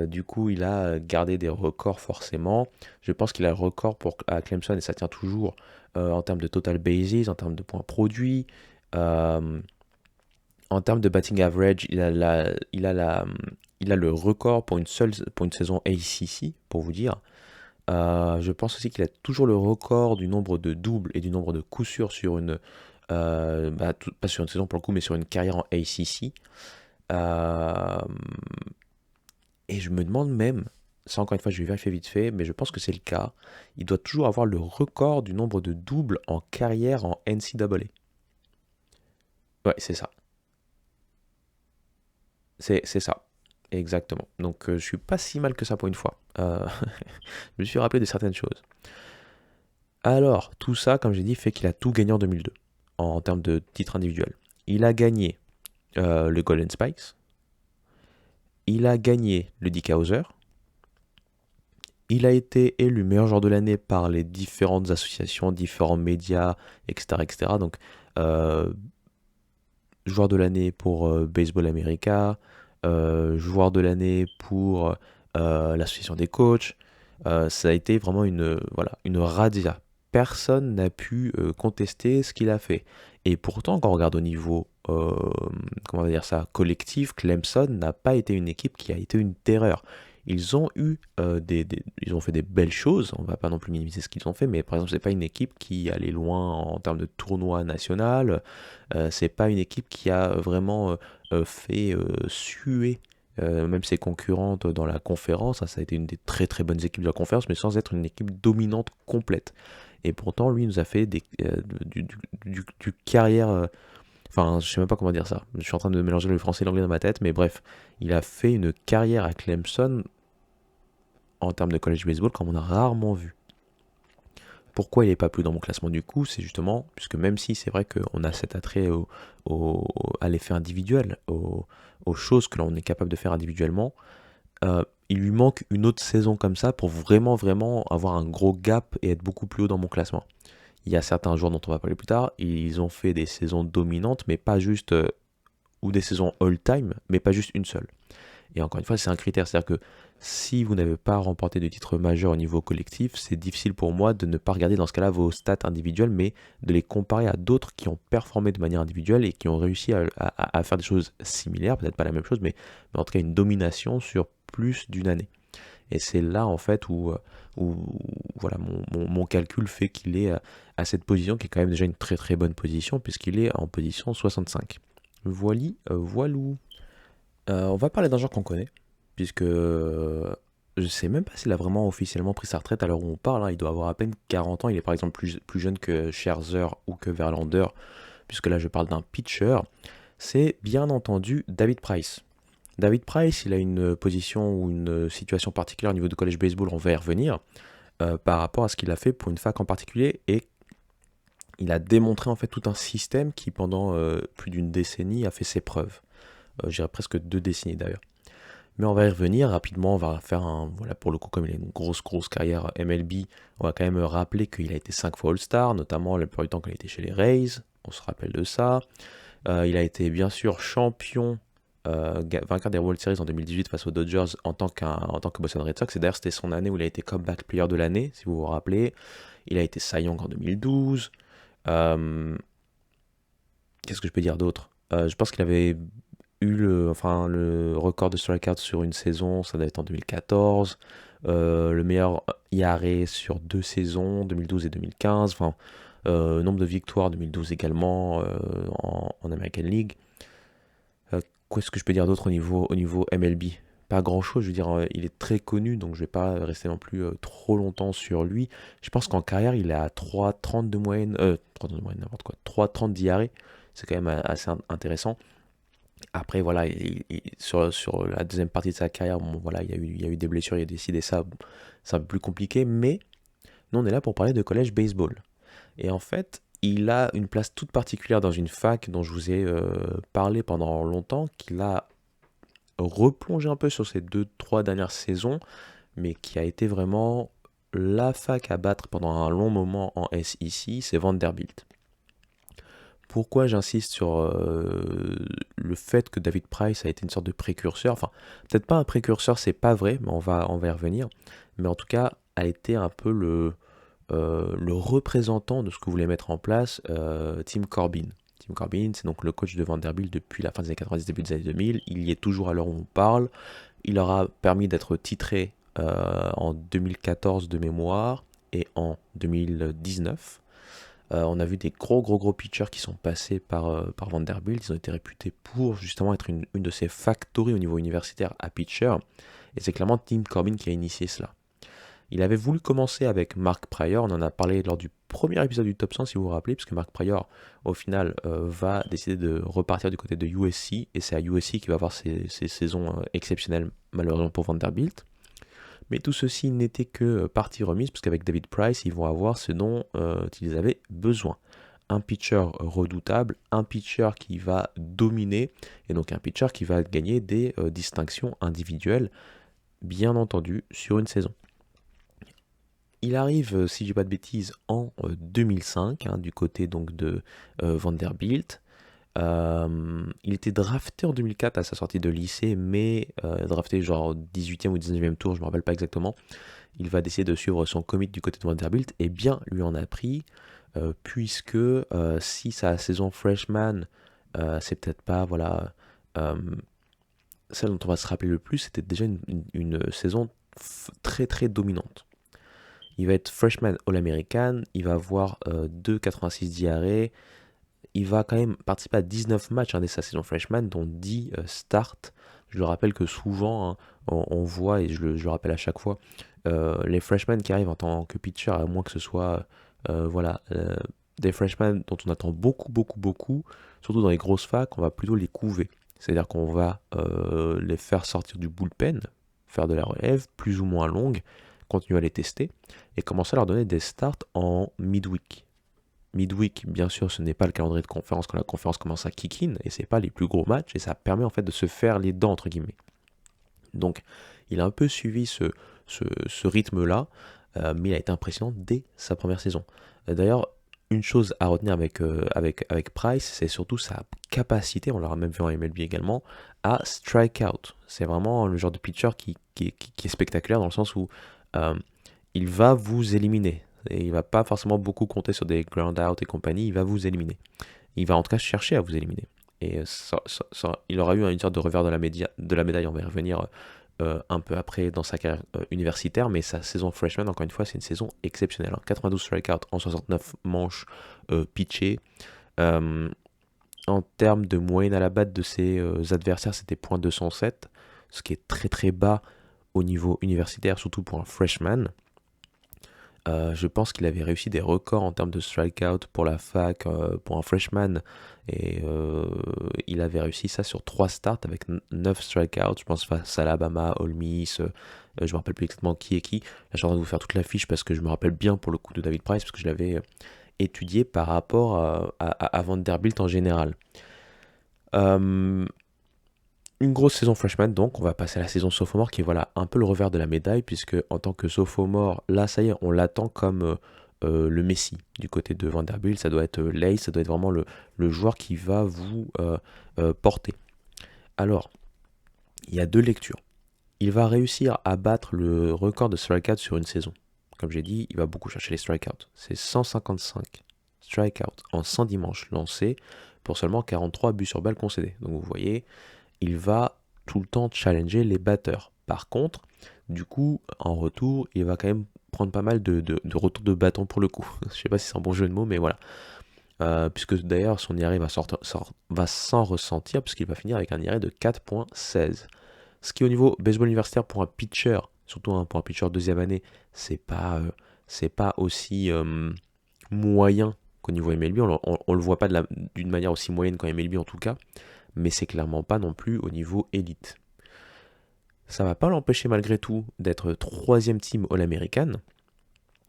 du coup, il a gardé des records forcément. Je pense qu'il a le record à Clemson, et ça tient toujours en termes de total bases, en termes de points produits, en termes de batting average, il a le record pour une saison ACC, pour vous dire. Je pense aussi qu'il a toujours le record du nombre de doubles et du nombre de coups sûrs sur une pas sur une saison pour le coup, mais sur une carrière en ACC. Et je me demande même Ça encore une fois je vais vérifier vite fait, mais je pense que c'est le cas. Il doit toujours avoir le record du nombre de doubles en carrière en NCAA. Ouais, c'est ça. C'est ça. Exactement. Donc je suis pas si mal que ça pour une fois. Je me suis rappelé de certaines choses. Alors, tout ça, comme j'ai dit, fait qu'il a tout gagné en 2002, en termes de titres individuels. Il a gagné le Golden Spikes, il a gagné le Dick Hauser, il a été élu meilleur joueur de l'année par les différentes associations, différents médias, etc. etc. Donc, euh, joueur de l'année pour Baseball America, joueur de l'année pour l'association des coachs. Ça a été vraiment voilà, une razzia. Personne n'a pu contester ce qu'il a fait. Et pourtant, quand on regarde au niveau, comment on va dire ça, collectif, Clemson n'a pas été une équipe qui a été une terreur. Ils ont eu ils ont fait des belles choses. On va pas non plus minimiser ce qu'ils ont fait, mais par exemple, c'est pas une équipe qui allait loin en termes de tournoi national. C'est pas une équipe qui a vraiment fait suer même ses concurrentes dans la conférence. Ça a été une des très très bonnes équipes de la conférence, mais sans être une équipe dominante complète. Et pourtant, lui nous a fait du carrière. Enfin, je sais même pas comment dire ça. Je suis en train de mélanger le français et l'anglais dans ma tête, mais bref, il a fait une carrière à Clemson en termes de college baseball comme on a rarement vu. Pourquoi il n'est pas plus dans mon classement du coup? C'est justement, puisque même si c'est vrai qu'on a cet attrait à l'effet individuel, aux choses que l'on est capable de faire individuellement, il lui manque une autre saison comme ça pour vraiment, vraiment avoir un gros gap et être beaucoup plus haut dans mon classement. Il y a certains joueurs dont on va parler plus tard, ils ont fait des saisons dominantes, mais pas juste, ou des saisons all-time, mais pas juste une seule. Et encore une fois, c'est un critère, c'est-à-dire que si vous n'avez pas remporté de titre majeur au niveau collectif, c'est difficile pour moi de ne pas regarder dans ce cas-là vos stats individuelles, mais de les comparer à d'autres qui ont performé de manière individuelle et qui ont réussi à faire des choses similaires, peut-être pas la même chose, mais en tout cas une domination sur plus d'une année. Et c'est là en fait où voilà, mon calcul fait qu'il est à cette position qui est quand même déjà une très très bonne position puisqu'il est en position 65. Voilou. On va parler d'un joueur qu'on connaît, puisque je sais même pas s'il a vraiment officiellement pris sa retraite à l'heure où on parle, hein. Il doit avoir à peine 40 ans, il est par exemple plus jeune que Scherzer ou que Verlander, puisque là je parle d'un pitcher. C'est bien entendu David Price. David Price, il a une position ou une situation particulière au niveau de college baseball, on va y revenir, par rapport à ce qu'il a fait pour une fac en particulier, et il a démontré en fait tout un système qui pendant plus d'une décennie a fait ses preuves. Je dirais presque 2 décennies d'ailleurs. Mais on va y revenir rapidement, on va faire voilà, pour le coup, comme il a une grosse carrière MLB, on va quand même rappeler qu'il a été 5 fois All-Star, notamment la plupart du temps quand il était chez les Rays, on se rappelle de ça. Il a été bien sûr champion, vainqueur des World Series en 2018 face aux Dodgers en tant que Boston Red Sox, et d'ailleurs c'était son année où il a été comeback player de l'année, si vous vous rappelez. Il a été Cy Young en 2012. Euh, Qu'est-ce que je peux dire d'autre? Je pense qu'il avait eu le record de strikeouts sur une saison, ça doit être en 2014. Le meilleur ERA sur 2 saisons, 2012 et 2015. Enfin, nombre de victoires 2012 également en American League. Qu'est-ce que je peux dire d'autre au niveau MLB? Pas grand-chose, je veux dire, il est très connu, donc je vais pas rester non plus trop longtemps sur lui. Je pense qu'en carrière, il est à 3,30 de moyenne, 3,30 de moyenne, n'importe quoi, 3,30 d'IRA, c'est quand même assez intéressant. Après, voilà, sur la deuxième partie de sa carrière, bon, voilà, il y a eu des blessures, il a décidé ça, bon, c'est un peu plus compliqué, mais nous, on est là pour parler de college baseball. Et en fait, il a une place toute particulière dans une fac dont je vous ai parlé pendant longtemps, qu'il a replongé un peu sur ces 2, 3 dernières saisons, mais qui a été vraiment la fac à battre pendant un long moment en SEC, c'est Vanderbilt. Pourquoi j'insiste sur le fait que David Price a été une sorte de précurseur, enfin peut-être pas un précurseur, c'est pas vrai, mais on va y revenir, mais en tout cas a été un peu le représentant de ce que voulait mettre en place Tim Corbin. Tim Corbin, c'est donc le coach de Vanderbilt depuis la fin des années 90, début des années 2000. Il y est toujours à l'heure où on parle. Il leur a permis d'être titré en 2014 de mémoire et en 2019. On a vu des gros pitchers qui sont passés par Vanderbilt. Ils ont été réputés pour justement être une de ces factories au niveau universitaire à pitcher. Et c'est clairement Tim Corbin qui a initié cela. Il avait voulu commencer avec Mark Pryor, on en a parlé lors du premier épisode du Top 100 si vous vous rappelez, puisque Mark Pryor au final va décider de repartir du côté de USC, et c'est à USC qu'il va avoir ses saisons exceptionnelles malheureusement pour Vanderbilt. Mais tout ceci n'était que partie remise, parce qu'avec David Price, ils vont avoir ce dont ils avaient besoin. Un pitcher redoutable, un pitcher qui va dominer, et donc un pitcher qui va gagner des distinctions individuelles, bien entendu, sur une saison. Il arrive, si je dis pas de bêtises, en 2005, du côté donc de Vanderbilt. Il était drafté en 2004 à sa sortie de lycée, mais drafté genre 18e ou 19e tour, je ne me rappelle pas exactement. Il va décider de suivre son commit du côté de Vanderbilt, et bien lui en a pris, puisque si sa saison freshman, c'est peut-être pas voilà, celle dont on va se rappeler le plus, c'était déjà une saison très très dominante. Il va être freshman All-American, il va avoir 2,86 d'IRA, il va quand même participer à 19 matchs dès sa saison freshman, dont 10 starts. Je le rappelle que souvent, on voit, et je le rappelle à chaque fois, les freshmen qui arrivent en tant que pitcher, à moins que ce soit des freshmen dont on attend beaucoup, surtout dans les grosses facs, on va plutôt les couver. C'est-à-dire qu'on va les faire sortir du bullpen, faire de la relève plus ou moins longue, continuer à les tester, et commencer à leur donner des starts en midweek. Midweek, bien sûr, ce n'est pas le calendrier de conférence quand la conférence commence à kick in, et c'est pas les plus gros matchs, et ça permet en fait de se faire les dents, entre guillemets. Donc, il a un peu suivi ce rythme-là, mais il a été impressionnant dès sa première saison. D'ailleurs, une chose à retenir avec Price, c'est surtout sa capacité, on l'aura même vu en MLB également, à strike out. C'est vraiment le genre de pitcher qui est spectaculaire dans le sens où il va vous éliminer. Et il va pas forcément beaucoup compter sur des ground out et compagnie, il va vous éliminer. Il va en tout cas chercher à vous éliminer. Et il aura eu une sorte de revers de la médaille, on va y revenir un peu après dans sa carrière universitaire, mais sa saison freshman, encore une fois, c'est une saison exceptionnelle. 92 strikeouts en 69 manches pitchées. En termes de moyenne à la batte de ses adversaires, c'était .207, ce qui est très très bas au niveau universitaire, surtout pour un freshman. Je pense qu'il avait réussi des records en termes de strikeout pour la fac, pour un freshman, et il avait réussi ça sur 3 starts avec 9 strikeouts, je pense face à Alabama, Ole Miss, je me rappelle plus exactement qui est qui. Là, je suis en train de vous faire toute la fiche parce que je me rappelle bien pour le coup de David Price, parce que je l'avais étudié par rapport à Vanderbilt en général. Une grosse saison freshman, donc on va passer à la saison sophomore qui est voilà un peu le revers de la médaille, puisque en tant que sophomore, là ça y est, on l'attend comme le Messi du côté de Vanderbilt. Ça doit être l'ace, ça doit être vraiment le joueur qui va vous porter. Alors, il y a 2 lectures. Il va réussir à battre le record de strikeout sur une saison. Comme j'ai dit, il va beaucoup chercher les strikeouts. C'est 155 strikeouts en 110 manches lancées pour seulement 43 buts sur balle concédés. Donc vous voyez, il va tout le temps challenger les batteurs. Par contre, du coup, en retour, il va quand même prendre pas mal de retours de bâton pour le coup. Je sais pas si c'est un bon jeu de mots, mais voilà. Puisque d'ailleurs, son IRA va s'en ressentir, puisqu'il va finir avec un IRA de 4.16. Ce qui, au niveau baseball universitaire, pour un pitcher, surtout pour un pitcher deuxième année, c'est pas aussi moyen qu'au niveau MLB. On le voit pas d'une manière aussi moyenne qu'en MLB en tout cas, mais c'est clairement pas non plus au niveau élite. Ça va pas l'empêcher malgré tout d'être 3e team All-American.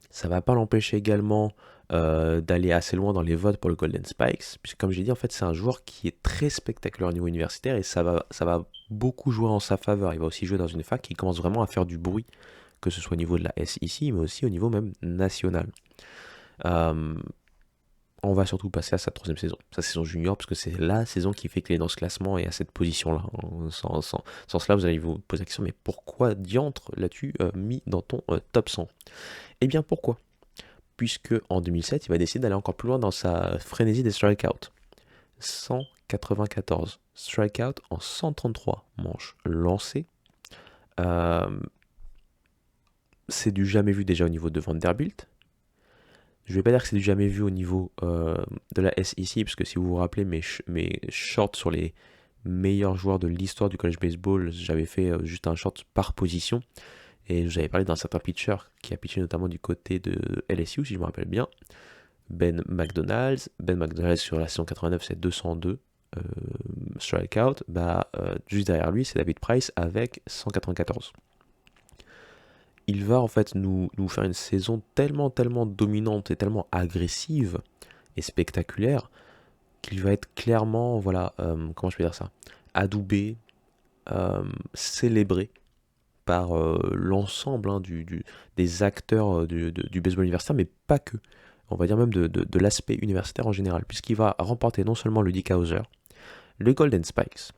Ça va pas l'empêcher également d'aller assez loin dans les votes pour le Golden Spikes, puisque comme j'ai dit, en fait, c'est un joueur qui est très spectaculaire au niveau universitaire, et ça va beaucoup jouer en sa faveur. Il va aussi jouer dans une fac qui commence vraiment à faire du bruit, que ce soit au niveau de la SEC, mais aussi au niveau même national. On va surtout passer à sa 3e saison, sa saison junior, parce que c'est la saison qui fait qu'il est dans ce classement et à cette position-là. Sans cela, vous allez vous poser la question, mais pourquoi diantre l'as-tu mis dans ton top 100 ? Eh bien, pourquoi ? Puisque en 2007, il va décider d'aller encore plus loin dans sa frénésie des strikeouts. 194 strikeouts en 133 manches lancées. C'est du jamais vu déjà au niveau de Vanderbilt. Je ne vais pas dire que c'est du jamais vu au niveau de la SEC, parce que si vous vous rappelez mes shorts sur les meilleurs joueurs de l'histoire du college baseball, j'avais fait juste un short par position. Et j'avais parlé d'un certain pitcher qui a pitché notamment du côté de LSU, si je me rappelle bien. Ben McDonald. Ben McDonald sur la saison 89, c'est 202 strikeout. Juste derrière lui, c'est David Price avec 194. Il va en fait nous faire une saison tellement dominante et tellement agressive et spectaculaire qu'il va être clairement, comment je peux dire ça, adoubé, célébré par l'ensemble des acteurs du baseball universitaire, mais pas que. On va dire même de l'aspect universitaire en général, puisqu'il va remporter non seulement le Dick Howser, le Golden Spikes,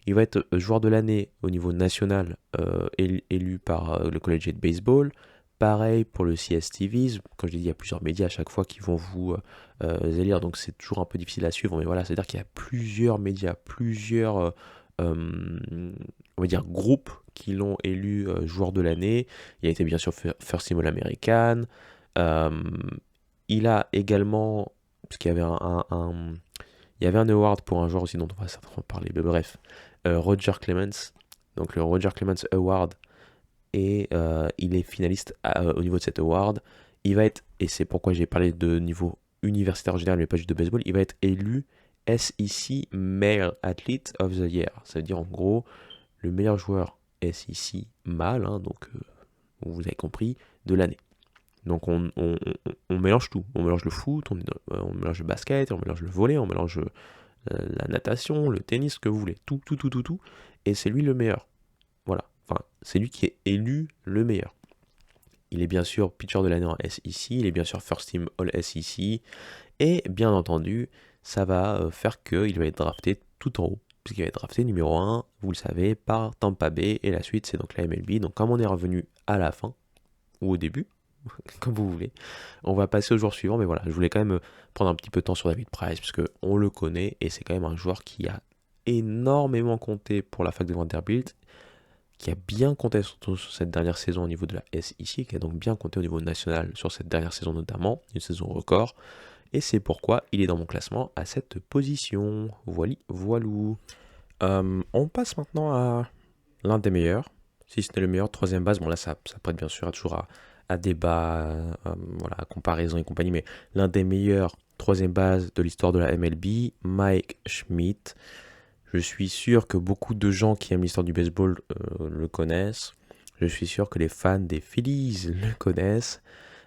il va être joueur de l'année au niveau national, élu par le Collegiate Baseball. Pareil pour le CSTVs, comme je l'ai dit, il y a plusieurs médias à chaque fois qui vont vous élire, donc c'est toujours un peu difficile à suivre, mais voilà, c'est-à-dire qu'il y a plusieurs médias, plusieurs on va dire groupes qui l'ont élu joueur de l'année. Il a été bien sûr First Team All-American. Il a également, parce qu'il y avait il y avait un award pour un joueur aussi dont on va certainement parler, mais bref, Roger Clemens, donc le Roger Clemens Award, et il est finaliste au niveau de cet award. Il va être, et c'est pourquoi j'ai parlé de niveau universitaire en général, mais pas juste de baseball, il va être élu SEC Male Athlete of the Year. Ça veut dire en gros le meilleur joueur SEC mâle, donc vous avez compris, de l'année. Donc on mélange tout. On mélange le foot, on mélange le basket, on mélange le volley, on mélange la natation, le tennis, ce que vous voulez. Tout. Et c'est lui le meilleur. Voilà. Enfin, c'est lui qui est élu le meilleur. Il est bien sûr pitcher de l'année en SEC, il est bien sûr First Team All SEC. Et bien entendu, ça va faire qu'il va être drafté tout en haut. Puisqu'il va être drafté numéro 1, vous le savez, par Tampa Bay. Et la suite, c'est donc la MLB. Donc comme on est revenu à la fin, ou au début, comme vous voulez, on va passer au joueur suivant. Mais voilà, je voulais quand même prendre un petit peu de temps sur David Price, parce qu'on le connaît, et c'est quand même un joueur qui a énormément compté pour la fac de Vanderbilt, qui a bien compté surtout sur cette dernière saison au niveau de la SEC, qui a donc bien compté au niveau national sur cette dernière saison notamment, une saison record. Et c'est pourquoi il est dans mon classement à cette position. Voilou. On passe maintenant à l'un des meilleurs, si ce n'est le meilleur, troisième base. Bon là ça prête bien sûr toujours à débat, à comparaison et compagnie, mais l'un des meilleurs troisième base de l'histoire de la MLB, Mike Schmidt. Je suis sûr que beaucoup de gens qui aiment l'histoire du baseball le connaissent. Je suis sûr que les fans des Phillies le connaissent.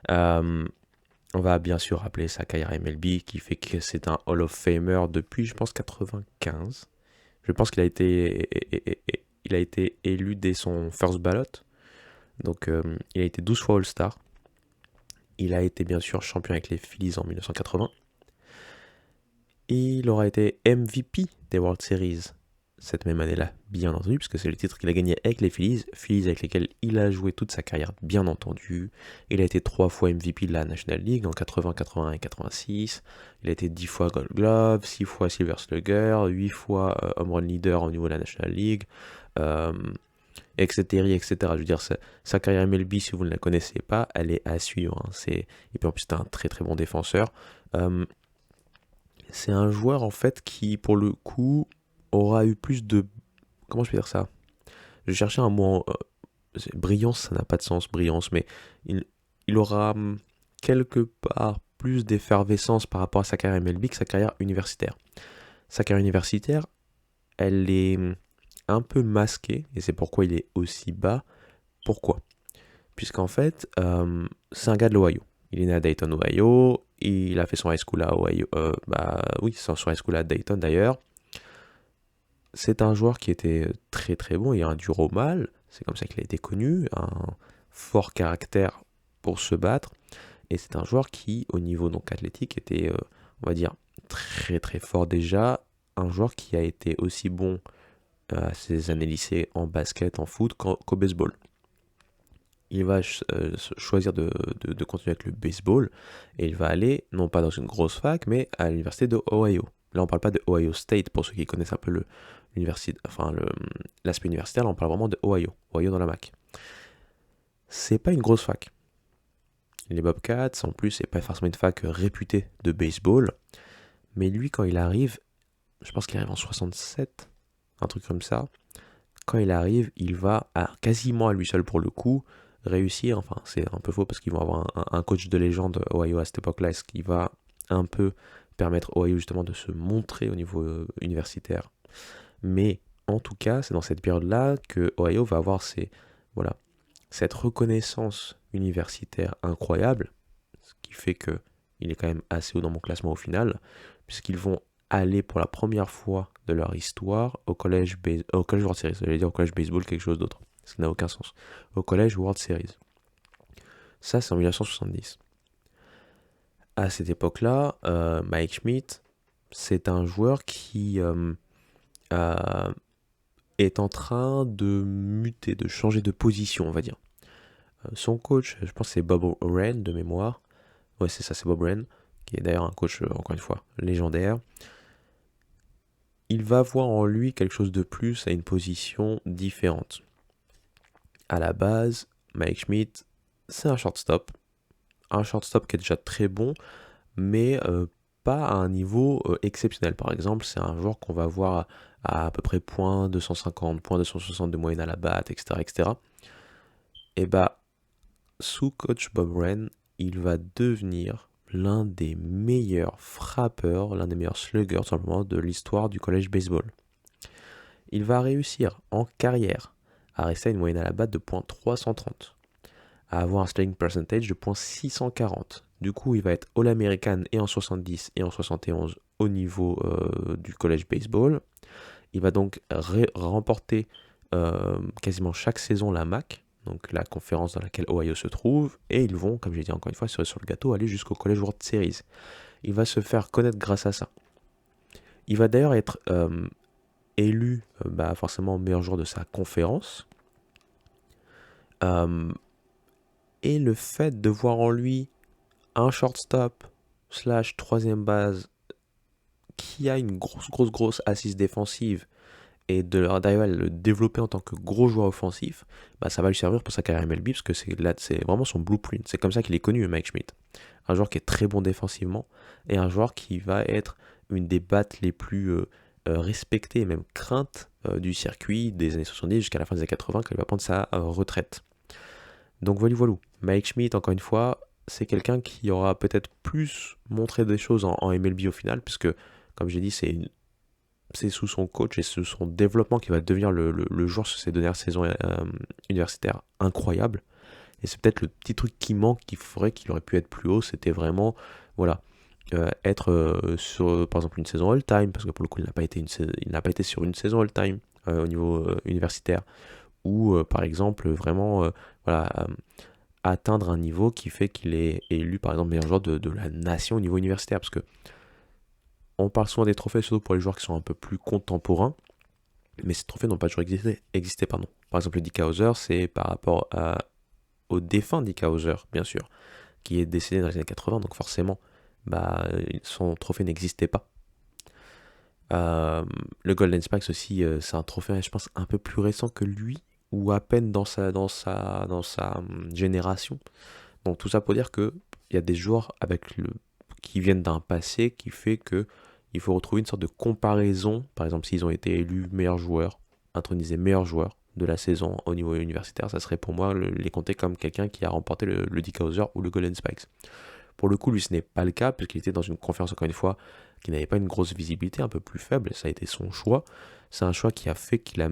On va bien sûr rappeler sa carrière MLB qui fait que c'est un Hall of Famer depuis, je pense, 95. Je pense qu'il a été élu dès son first ballot. Donc, il a été 12 fois All-Star. Il a été bien sûr champion avec les Phillies en 1980. Il aura été MVP des World Series cette même année-là, bien entendu, puisque c'est le titre qu'il a gagné avec les Phillies avec lesquels il a joué toute sa carrière, bien entendu. Il a été 3 fois MVP de la National League en 80, 81 et 86. Il a été 10 fois Gold Glove, 6 fois Silver Slugger, 8 fois Home Run Leader au niveau de la National League, etc. Je veux dire, sa carrière MLB, si vous ne la connaissez pas, elle est à suivre. Et puis en plus, c'est un très très bon défenseur. C'est un joueur en fait qui, pour le coup, aura eu plus de... Comment je peux dire ça? Je cherchais un mot... brillance, ça n'a pas de sens, brillance, mais il aura quelque part plus d'effervescence par rapport à sa carrière MLB que sa carrière universitaire. Sa carrière universitaire, elle est un peu masquée, et c'est pourquoi il est aussi bas. Pourquoi? Puisqu'en fait, c'est un gars de l'Ohio. Il est né à Dayton, Ohio. Il a fait son high school à Ohio. Son high school à Dayton d'ailleurs. C'est un joueur qui était très très bon. Il a un dur au mal. C'est comme ça qu'il a été connu. Un fort caractère pour se battre. Et c'est un joueur qui, au niveau donc athlétique, était, on va dire, très très fort déjà. Un joueur qui a été aussi bon à ses années lycée en basket, en foot qu'au baseball. Il va choisir de continuer avec le baseball et il va aller, non pas dans une grosse fac, mais à l'université de Ohio. Là, on parle pas de Ohio State, pour ceux qui connaissent un peu l'aspect universitaire, là, on parle vraiment de Ohio dans la MAC. C'est pas une grosse fac. Les Bobcats, en plus, c'est pas forcément une fac réputée de baseball, mais lui, quand il arrive, je pense qu'il arrive en 67, un truc comme ça. Quand il arrive, il va quasiment à lui seul pour le coup réussir. Enfin, c'est un peu faux parce qu'ils vont avoir un coach de légende Ohio à cette époque-là, ce qui va un peu permettre Ohio justement de se montrer au niveau universitaire. Mais en tout cas, c'est dans cette période-là que Ohio va avoir voilà, cette reconnaissance universitaire incroyable, ce qui fait que il est quand même assez haut dans mon classement au final, puisqu'ils vont aller pour la première fois de leur histoire au collège World Series. J'allais dire au collège baseball quelque chose d'autre, ce qui n'a aucun sens. Au collège World Series. Ça, c'est en 1970. À cette époque-là, Mike Schmidt, c'est un joueur qui euh, est en train de muter, de changer de position, on va dire. Son coach, je pense que c'est Bob Wren de mémoire. Ouais, c'est ça, c'est Bob Wren, qui est d'ailleurs un coach, encore une fois, légendaire. Il va voir en lui quelque chose de plus à une position différente. À la base, Mike Schmidt, c'est un shortstop. Un shortstop qui est déjà très bon, mais pas à un niveau exceptionnel. Par exemple, c'est un joueur qu'on va voir à peu près .250, .260 de moyenne à la batte, etc. etc. Et bah, sous coach Bob Wren, il va devenir l'un des meilleurs frappeurs, l'un des meilleurs sluggers tout simplement de l'histoire du college baseball. Il va réussir en carrière à rester à une moyenne à la batte de .330, à avoir un slugging percentage de .640. Du coup, il va être All-American et en 70 et en 71 au niveau du college baseball. Il va donc remporter quasiment chaque saison la MAC, donc la conférence dans laquelle Ohio se trouve, et ils vont, comme j'ai dit encore une fois, sur le gâteau, aller jusqu'au College World Series. Il va se faire connaître grâce à ça. Il va d'ailleurs être élu forcément meilleur joueur de sa conférence. Et le fait de voir en lui un shortstop / troisième base qui a une grosse assise défensive et d'arriver à le développer en tant que gros joueur offensif, ça va lui servir pour sa carrière MLB parce que c'est vraiment son blueprint. C'est comme ça qu'il est connu, Mike Schmidt. Un joueur qui est très bon défensivement et un joueur qui va être une des battes les plus respectées et même craintes du circuit des années 70 jusqu'à la fin des années 80 quand il va prendre sa retraite. Donc voilà. Mike Schmidt, encore une fois, c'est quelqu'un qui aura peut-être plus montré des choses en MLB au final, puisque, comme j'ai dit, c'est sous son coach et sous son développement qu'il va devenir le joueur sur ses dernières saisons universitaires incroyables. Et c'est peut-être le petit truc qui manque, qui ferait qu'il aurait pu être plus haut, c'était vraiment, voilà, être sur, par exemple, une saison all-time, parce que pour le coup, il n'a pas été sur une saison all-time au niveau universitaire, ou par exemple, vraiment, atteindre un niveau qui fait qu'il est élu, par exemple, meilleur joueur de la nation au niveau universitaire, parce que on parle souvent des trophées, surtout pour les joueurs qui sont un peu plus contemporains, mais ces trophées n'ont pas toujours existé. Par exemple, le Dick Howser, c'est par rapport au défunt Dick Howser, bien sûr, qui est décédé dans les années 80, donc forcément, son trophée n'existait pas. Le Golden Spikes aussi, c'est un trophée, je pense, un peu plus récent que lui, ou à peine dans sa génération. Donc tout ça pour dire que il y a des joueurs qui viennent d'un passé qui fait que il faut retrouver une sorte de comparaison. Par exemple, s'ils ont été élus meilleurs joueurs, intronisés meilleurs joueurs de la saison au niveau universitaire, ça serait pour moi les compter comme quelqu'un qui a remporté le Dick Howser ou le Golden Spikes. Pour le coup, lui, ce n'est pas le cas, puisqu'il était dans une conférence, encore une fois, qui n'avait pas une grosse visibilité, un peu plus faible, ça a été son choix. C'est un choix qui a fait qu'il a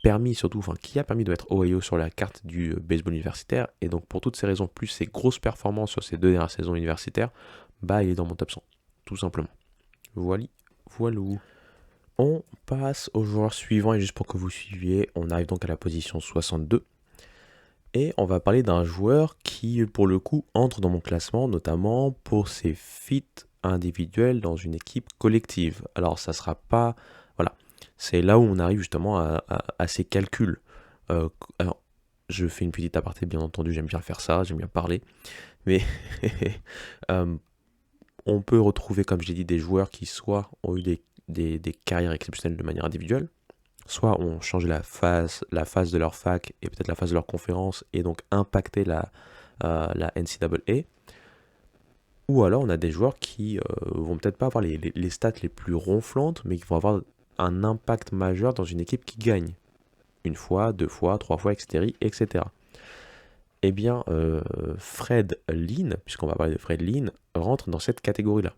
permis surtout, qui a permis de mettre Ohio sur la carte du baseball universitaire, et donc pour toutes ces raisons, plus ses grosses performances sur ses 2 dernières saisons universitaires, il est dans mon top 100, tout simplement. Voilà. On passe au joueur suivant, et juste pour que vous suiviez, on arrive donc à la position 62. Et on va parler d'un joueur qui, pour le coup, entre dans mon classement, notamment pour ses feats individuels dans une équipe collective. Alors, ça sera pas... Voilà. C'est là où on arrive justement à ces calculs. Alors, je fais une petite aparté, bien entendu, j'aime bien faire ça, j'aime bien parler. Mais on peut retrouver, comme j'ai dit, des joueurs qui soit ont eu des carrières exceptionnelles de manière individuelle, soit ont changé la phase de leur fac et peut-être la phase de leur conférence et donc impacté la NCAA. Ou alors on a des joueurs qui vont peut-être pas avoir les stats les plus ronflantes, mais qui vont avoir un impact majeur dans une équipe qui gagne. Une fois, deux fois, trois fois, etc. Eh bien, Fred Lynn, puisqu'on va parler de Fred Lynn, rentre dans cette catégorie-là.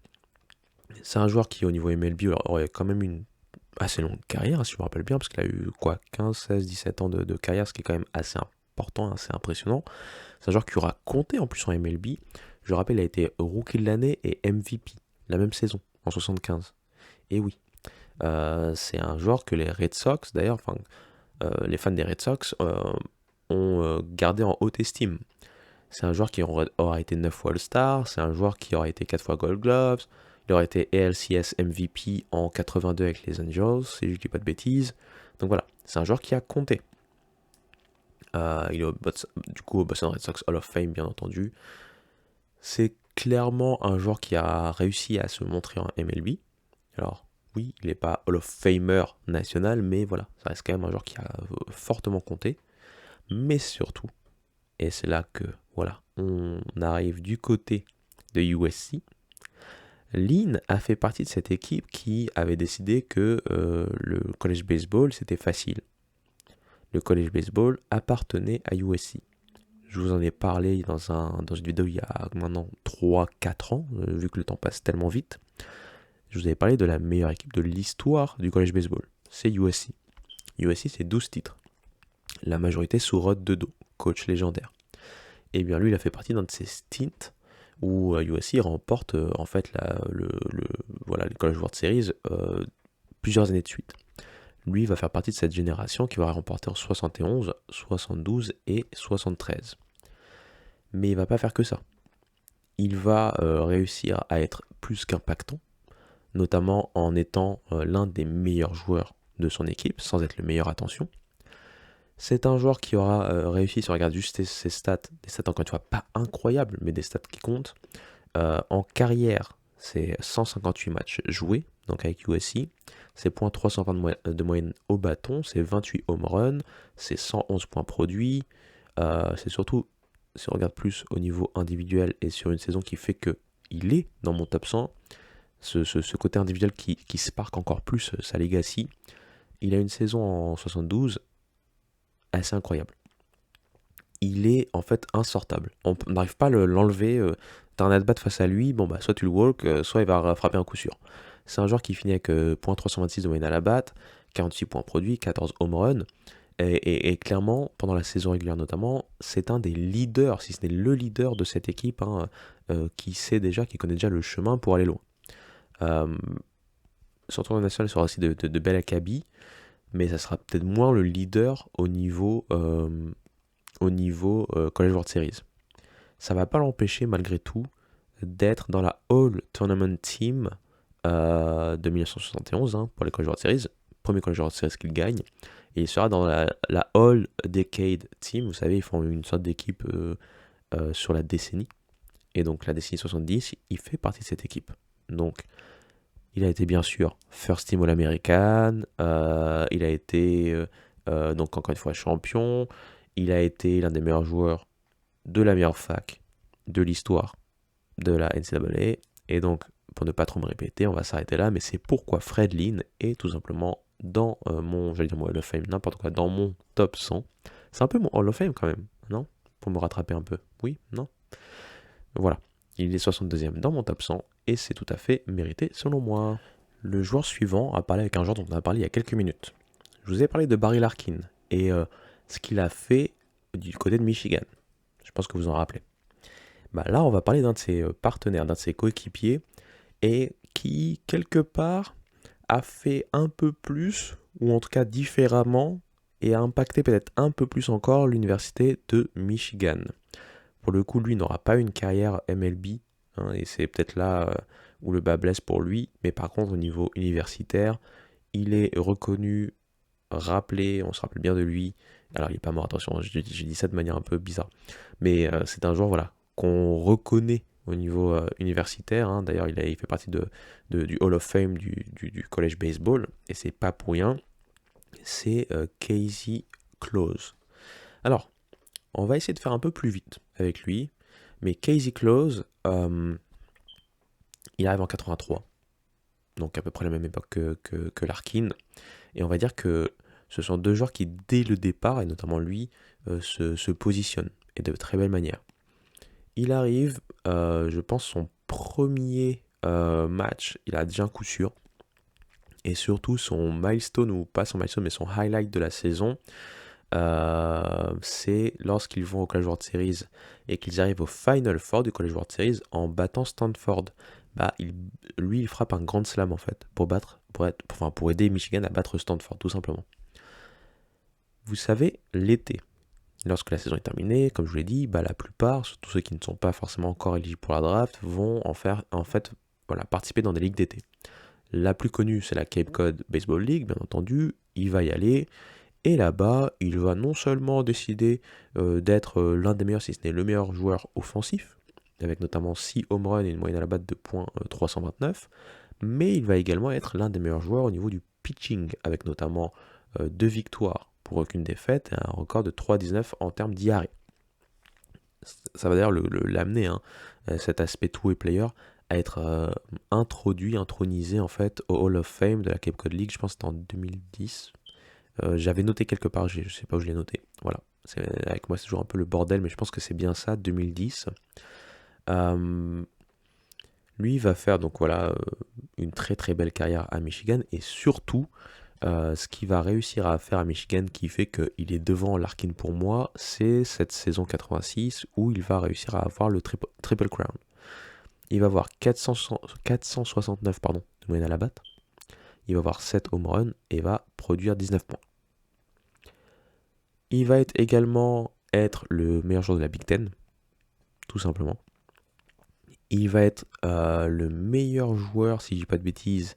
C'est un joueur qui, au niveau MLB, aurait quand même une assez longue carrière, si je me rappelle bien, parce qu'il a eu 15, 16, 17 ans de carrière, ce qui est quand même assez important, assez impressionnant. C'est un joueur qui aura compté en plus en MLB. Je rappelle, il a été Rookie de l'année et MVP la même saison, en 75. Et oui, c'est un joueur que les Red Sox, d'ailleurs, les fans des Red Sox ont gardé en haute estime. C'est un joueur qui aura été 9 fois All-Star, c'est un joueur qui aura été 4 fois Gold Gloves, il aura été ALCS MVP en 82 avec les Angels, si je dis pas de bêtises. Donc voilà, c'est un joueur qui a compté. Il est du coup au Boston Red Sox Hall of Fame, bien entendu. C'est clairement un joueur qui a réussi à se montrer en MLB. Alors, oui, il n'est pas Hall of Famer national, mais voilà, ça reste quand même un joueur qui a fortement compté. Mais surtout, et c'est là que, voilà, on arrive du côté de USC. Lynn a fait partie de cette équipe qui avait décidé que le college baseball, c'était facile. Le college baseball appartenait à USC. Je vous en ai parlé dans une vidéo il y a maintenant 3-4 ans, vu que le temps passe tellement vite. Je vous avais parlé de la meilleure équipe de l'histoire du college baseball. C'est USC. USC, c'est 12 titres. La majorité sous Rod Dedeaux, coach légendaire. Et bien lui, il a fait partie d'un de ces stints où USC remporte en fait le College World Series plusieurs années de suite. Lui va faire partie de cette génération qui va remporter en 71, 72 et 73. Mais il va pas faire que ça. Il va réussir à être plus qu'impactant, notamment en étant l'un des meilleurs joueurs de son équipe, sans être le meilleur, attention. C'est un joueur qui aura réussi, si on regarde juste ses stats, des stats encore une fois pas incroyables, mais des stats qui comptent. En carrière, c'est 158 matchs joués, donc avec USC. C'est .320 de moyenne au bâton, c'est 28 home runs, c'est 111 points produits. C'est surtout, si on regarde plus au niveau individuel et sur une saison qui fait que il est dans mon top 100, ce côté individuel qui spark encore plus sa legacy. Il a une saison en 72 assez incroyable. Il est en fait insortable. On n'arrive pas à l'enlever. T'as un at-bat face à lui, bon bah soit tu le walk, soit il va frapper un coup sûr. C'est un joueur qui finit avec .326 de moyenne à la batte, 46 points produits, 14 home runs. Et clairement, pendant la saison régulière notamment, c'est un des leaders, si ce n'est le leader de cette équipe, qui connaît déjà le chemin pour aller loin. Son tournoi national sera aussi de bel acabit, mais ça sera peut-être moins le leader au niveau College World Series. Ça va pas l'empêcher malgré tout d'être dans la All Tournament Team de 1971 pour les College World Series, premier College World Series qu'il gagne, et il sera dans la All Decade Team. Vous savez, ils font une sorte d'équipe sur la décennie, et donc la décennie 70, il fait partie de cette équipe. Donc il a été bien sûr First Team All-American, il a été donc encore une fois champion, il a été l'un des meilleurs joueurs de la meilleure fac de l'histoire de la NCAA, et donc pour ne pas trop me répéter, on va s'arrêter là, mais c'est pourquoi Fred Lynn est tout simplement dans mon Hall of Fame, n'importe quoi, dans mon top 100. C'est un peu mon Hall of Fame quand même, non? Pour me rattraper un peu, oui, non? Voilà, il est 62e dans mon top 100, et c'est tout à fait mérité selon moi. Le joueur suivant a parlé avec un joueur dont on a parlé il y a quelques minutes. Je vous ai parlé de Barry Larkin, et ce qu'il a fait du côté de Michigan. Je pense que vous en rappelez. Bah là, on va parler d'un de ses partenaires, d'un de ses coéquipiers, et qui, quelque part, a fait un peu plus, ou en tout cas différemment, et a impacté peut-être un peu plus encore l'université de Michigan. Pour le coup, lui n'aura pas une carrière MLB, et c'est peut-être là où le bas blesse pour lui, mais par contre, au niveau universitaire, il est reconnu, rappelé, on se rappelle bien de lui. Alors, il n'est pas mort, attention, je dis ça de manière un peu bizarre. Mais c'est un joueur, voilà, qu'on reconnaît au niveau universitaire. D'ailleurs, il fait partie du Hall of Fame du college baseball, et c'est pas pour rien. C'est Casey Close. Alors, on va essayer de faire un peu plus vite avec lui, mais Casey Close, il arrive en 83. donc à peu près la même époque que Larkin. Et on va dire que ce sont deux joueurs qui, dès le départ, et notamment lui, se positionnent, et de très belle manière. Il arrive, je pense, son premier match, il a déjà un coup sûr. Et surtout, son milestone, ou pas son milestone, mais son highlight de la saison, c'est lorsqu'ils vont au College World Series et qu'ils arrivent au Final Four du College World Series en battant Stanford. Bah, lui, il frappe un grand slam en fait pour aider Michigan à battre Stanford, tout simplement. Vous savez, l'été, lorsque la saison est terminée, comme je vous l'ai dit, bah, la plupart, surtout ceux qui ne sont pas forcément encore éligibles pour la draft, vont participer dans des ligues d'été. La plus connue, c'est la Cape Cod Baseball League, bien entendu. Il va y aller. Et là-bas, il va non seulement décider d'être l'un des meilleurs, si ce n'est le meilleur joueur offensif, avec notamment 6 home runs et une moyenne à la batte de .329, mais il va également être l'un des meilleurs joueurs au niveau du pitching, avec notamment 2 victoires pour aucune défaite et un record de 3,19 en termes d'IARE. Ça va d'ailleurs l'amener, cet aspect two-way player, à être intronisé en fait au Hall of Fame de la Cape Cod League, je pense que c'était en 2010. J'avais noté quelque part, je sais pas où je l'ai noté. Voilà, avec moi c'est toujours un peu le bordel, mais je pense que c'est bien ça, 2010. Lui va faire donc voilà une très très belle carrière à Michigan, et surtout ce qu'il va réussir à faire à Michigan qui fait qu'il est devant Larkin pour moi, c'est cette saison 86 où il va réussir à avoir le Triple Crown. Il va avoir 469 de moyenne à la batte, il va avoir 7 home runs et va produire 19 points. Il va également être le meilleur joueur de la Big Ten, tout simplement. Il va être le meilleur joueur, si je dis pas de bêtises,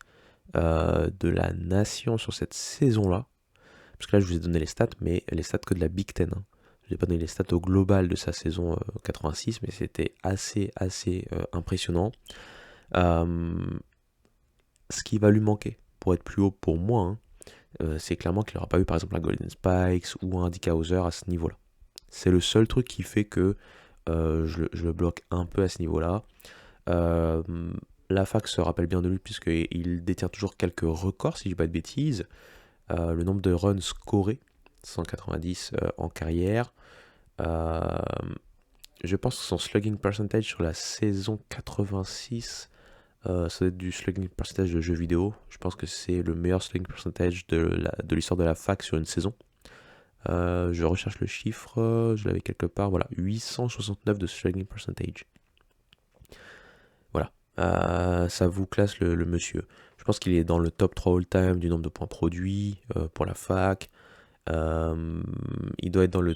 de la nation sur cette saison-là. Parce que là, je vous ai donné les stats, mais les stats que de la Big Ten. Je n'ai pas donné les stats au global de sa saison 86, mais c'était assez impressionnant. Ce qui va lui manquer, pour être plus haut pour moi, c'est clairement qu'il n'aura pas eu par exemple un Golden Spikes ou un Dick Hauser à ce niveau-là. C'est le seul truc qui fait que je le bloque un peu à ce niveau-là. La fac se rappelle bien de lui puisqu'il détient toujours quelques records, si je ne dis pas de bêtises. Le nombre de runs scorés, 190 en carrière. Je pense que son slugging percentage sur la saison 86, ça doit être du slugging percentage de jeux vidéo. Je pense que c'est le meilleur slugging percentage de l'histoire de la fac sur une saison. Je recherche le chiffre, je l'avais quelque part, voilà, 869 de slugging percentage. Voilà, ça vous classe le monsieur. Je pense qu'il est dans le top 3 all-time du nombre de points produits pour la fac. Il doit être dans le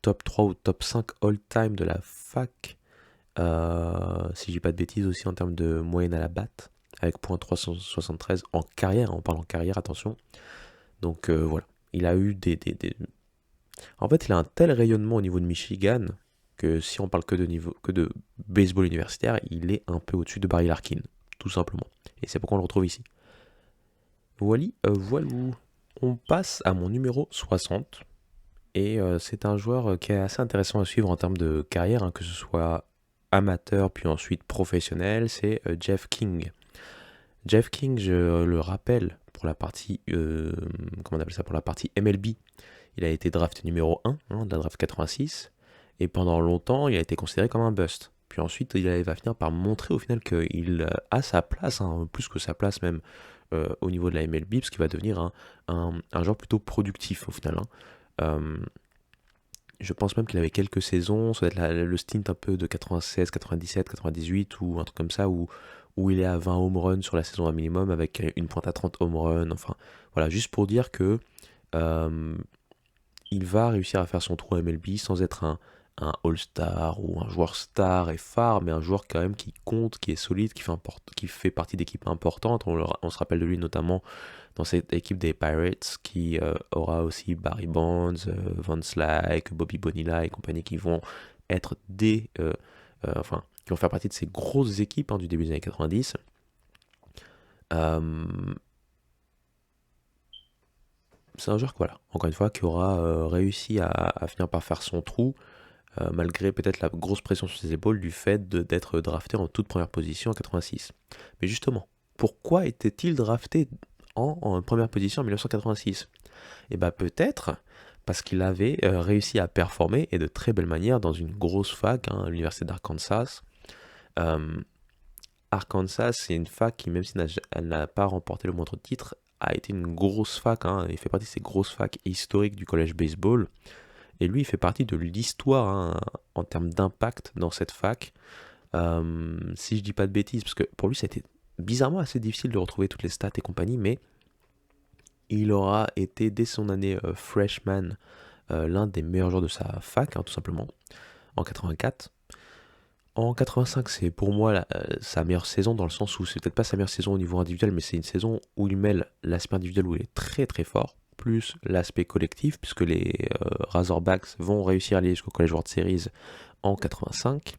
top 3 ou top 5 all-time de la fac. Si je dis pas de bêtises aussi en termes de moyenne à la batte, avec .373 en carrière, on parle en carrière, attention. Donc voilà, il a eu En fait, il a un tel rayonnement au niveau de Michigan que si on parle que de baseball universitaire, il est un peu au-dessus de Barry Larkin, tout simplement. Et c'est pourquoi on le retrouve ici. Voilà. On passe à mon numéro 60. Et c'est un joueur qui est assez intéressant à suivre en termes de carrière, que ce soit amateur puis ensuite professionnel, c'est Jeff King. Jeff King, je le rappelle, pour la partie, comment on appelle ça, pour la partie MLB, il a été drafté numéro 1 de la draft 86, et pendant longtemps, il a été considéré comme un bust. Puis ensuite, il va finir par montrer au final qu'il a sa place, plus que sa place même, au niveau de la MLB, parce qu'il va devenir un joueur plutôt productif au final. Je pense même qu'il avait quelques saisons, ça doit être le stint un peu de 96, 97, 98 ou un truc comme ça où il est à 20 home runs sur la saison à minimum avec une pointe à 30 home runs. Enfin, voilà, juste pour dire que il va réussir à faire son trou à MLB sans être un All-Star ou un joueur star et phare, mais un joueur quand même qui compte, qui est solide, qui fait partie d'équipes importantes. On se rappelle de lui notamment dans cette équipe des Pirates qui aura aussi Barry Bonds, Van Slyke, Bobby Bonilla et compagnie qui vont être qui vont faire partie de ces grosses équipes du début des années 90. C'est un joueur voilà, encore une fois, qui aura réussi à finir par faire son trou, malgré peut-être la grosse pression sur ses épaules du fait d'être drafté en toute première position en 86. Mais justement, pourquoi était-il drafté en première position en 1986? Et bah peut-être parce qu'il avait réussi à performer et de très belle manière dans une grosse fac, hein, à l'université d'Arkansas. Euh, Arkansas, c'est une fac qui, même si elle n'a pas remporté le moindre titre, a été une grosse fac, hein, il fait partie de ces grosses facs historiques du collège baseball. Et lui, il fait partie de l'histoire, hein, en termes d'impact dans cette fac. Si je dis pas de bêtises, parce que pour lui, ça a été bizarrement assez difficile de retrouver toutes les stats et compagnie, mais il aura été, dès son année freshman, l'un des meilleurs joueurs de sa fac, hein, tout simplement, en 84. En 85, c'est pour moi sa meilleure saison, dans le sens où c'est peut-être pas sa meilleure saison au niveau individuel, mais c'est une saison où il mêle l'aspect individuel où il est très très fort, plus l'aspect collectif, puisque les Razorbacks vont réussir à aller jusqu'au College World Series en 85.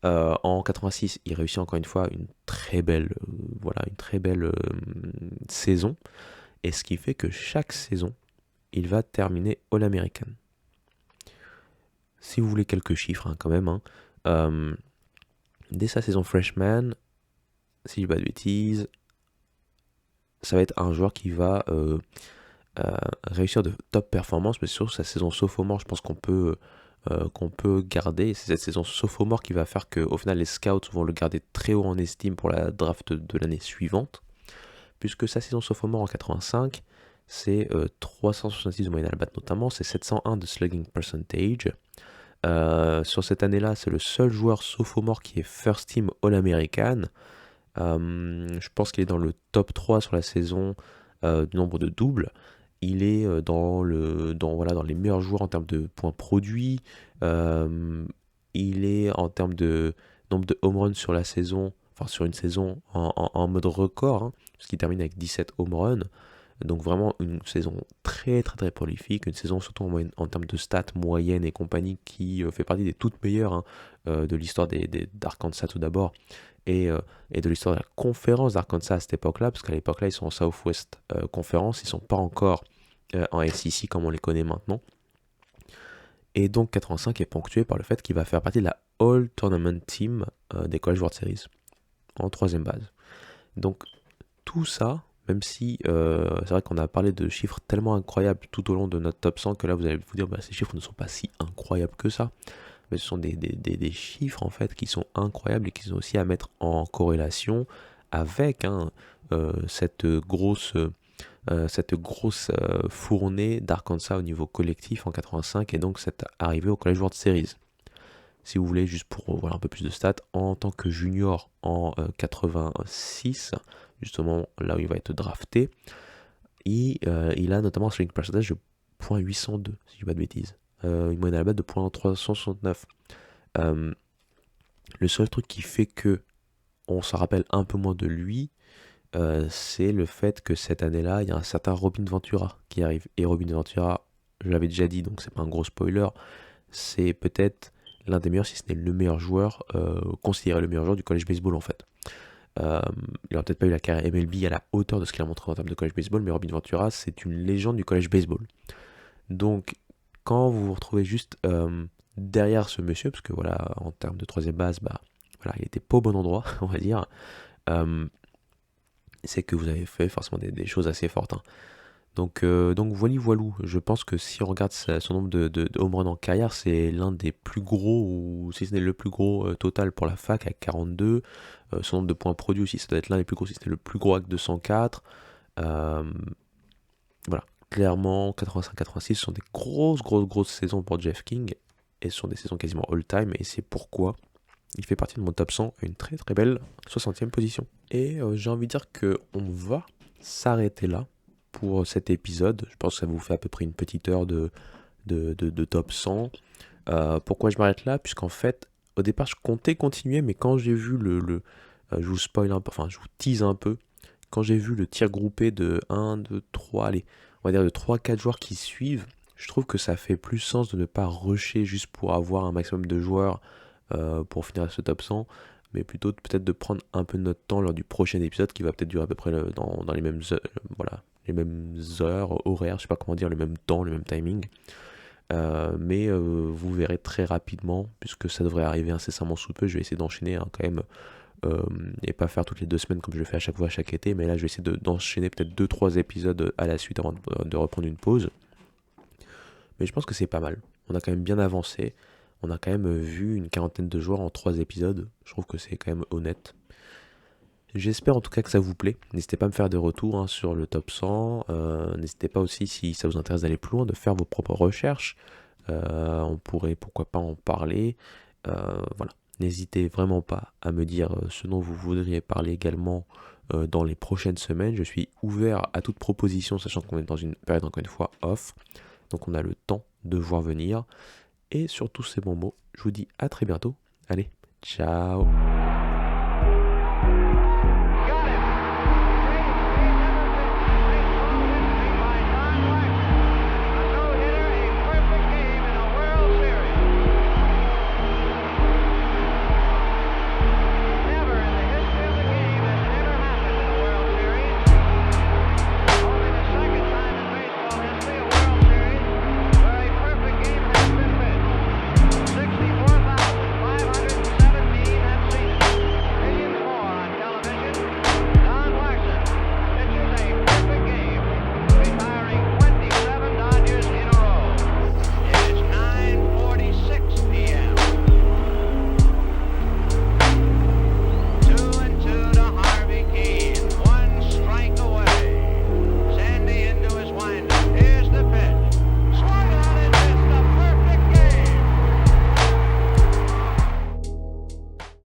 En 86, il réussit encore une fois une très belle, saison, et ce qui fait que chaque saison, il va terminer All-American. Si vous voulez quelques chiffres, hein, quand même, hein, dès sa saison freshman, si je dis pas de bêtises, ça va être un joueur qui va réussir de top performance, mais surtout sa saison sophomore, je pense qu'on peut garder. C'est cette saison sophomore qui va faire qu'au final les scouts vont le garder très haut en estime pour la draft de l'année suivante, puisque sa saison sophomore en 85, c'est 366 de moyenne à la batte notamment, c'est 701 de slugging percentage. Sur cette année-là, c'est le seul joueur sophomore qui est first team All-American. Je pense qu'il est dans le top 3 sur la saison du nombre de doubles. Il est dans les meilleurs joueurs en termes de points produits. Il est en termes de nombre de home runs sur la saison, enfin sur une saison en mode record, hein, puisqu'il termine avec 17 home runs. Donc vraiment une saison très très très prolifique, une saison surtout en termes de stats moyennes et compagnie qui fait partie des toutes meilleures, hein, de l'histoire d'Arkansas tout d'abord, et de l'histoire de la conférence d'Arkansas à cette époque-là, parce qu'à l'époque-là ils sont en Southwest Conference, ils sont pas encore en SEC comme on les connaît maintenant. Et donc 85 est ponctué par le fait qu'il va faire partie de la All Tournament Team des College World Series, en troisième base. Donc tout ça, même si c'est vrai qu'on a parlé de chiffres tellement incroyables tout au long de notre top 100 que là vous allez vous dire bah, ces chiffres ne sont pas si incroyables que ça, mais ce sont des chiffres en fait qui sont incroyables et qui sont aussi à mettre en corrélation avec, hein, cette grosse fournée d'Arkansas au niveau collectif en 85 et donc cette arrivée au College World Series. Si vous voulez, juste pour voir un peu plus de stats, en tant que junior en 86, justement là où il va être drafté, il a notamment un swing percentage de .802, si je dis pas de bêtises. Une moyenne à la batte de .369. Le seul truc qui fait que on s'en rappelle un peu moins de lui, c'est le fait que cette année-là, il y a un certain Robin Ventura qui arrive. Et Robin Ventura, je l'avais déjà dit, donc c'est pas un gros spoiler, c'est peut-être l'un des meilleurs, si ce n'est le meilleur joueur, considéré le meilleur joueur du college baseball en fait. Il n'aura peut-être pas eu la carrière MLB à la hauteur de ce qu'il a montré en termes de college baseball, mais Robin Ventura, c'est une légende du college baseball. Donc, quand vous vous retrouvez juste derrière ce monsieur, parce que voilà, en termes de troisième base, bah, voilà, il était pas au bon endroit, on va dire, c'est que vous avez fait forcément des choses assez fortes, hein. Donc voilou. Je pense que si on regarde son nombre de home runs en carrière, c'est l'un des plus gros, ou si ce n'est le plus gros total pour la fac, avec 42. Son nombre de points produits aussi, ça doit être l'un des plus gros, si ce n'est le plus gros avec 204. Voilà, clairement, 85-86 sont des grosses saisons pour Jeff King, et ce sont des saisons quasiment all-time, et c'est pourquoi il fait partie de mon top 100 à une très très belle 60e position. Et j'ai envie de dire qu'on va s'arrêter là pour cet épisode. Je pense que ça vous fait à peu près une petite heure de top 100. Pourquoi je m'arrête là? Puisqu'en fait, au départ, je comptais continuer, mais quand j'ai vu je vous spoil un peu, enfin, je vous tease un peu. Quand j'ai vu le tir groupé de 1, 2, 3, allez, on va dire de 3-4 joueurs qui suivent, je trouve que ça fait plus sens de ne pas rusher juste pour avoir un maximum de joueurs pour finir ce top 100, mais plutôt peut-être de prendre un peu de notre temps lors du prochain épisode qui va peut-être durer à peu près dans les mêmes heures, voilà, les mêmes heures, horaires, je sais pas comment dire, le même temps, le même timing. Mais vous verrez très rapidement, puisque ça devrait arriver incessamment sous peu, je vais essayer d'enchaîner, hein, quand même et pas faire toutes les 2 semaines comme je le fais à chaque fois, chaque été. Mais là, je vais essayer d'enchaîner peut-être 2-3 épisodes à la suite avant de reprendre une pause. Mais je pense que c'est pas mal. On a quand même bien avancé. On a quand même vu une quarantaine de joueurs en 3 épisodes. Je trouve que c'est quand même honnête. J'espère en tout cas que ça vous plaît. N'hésitez pas à me faire des retours hein, sur le top 100. N'hésitez pas aussi, si ça vous intéresse d'aller plus loin, de faire vos propres recherches. On pourrait pourquoi pas en parler. Voilà. N'hésitez vraiment pas à me dire ce dont vous voudriez parler également dans les prochaines semaines. Je suis ouvert à toute proposition, sachant qu'on est dans une période encore une fois off. Donc on a le temps de voir venir. Et sur tous ces bons mots, je vous dis à très bientôt. Allez, ciao!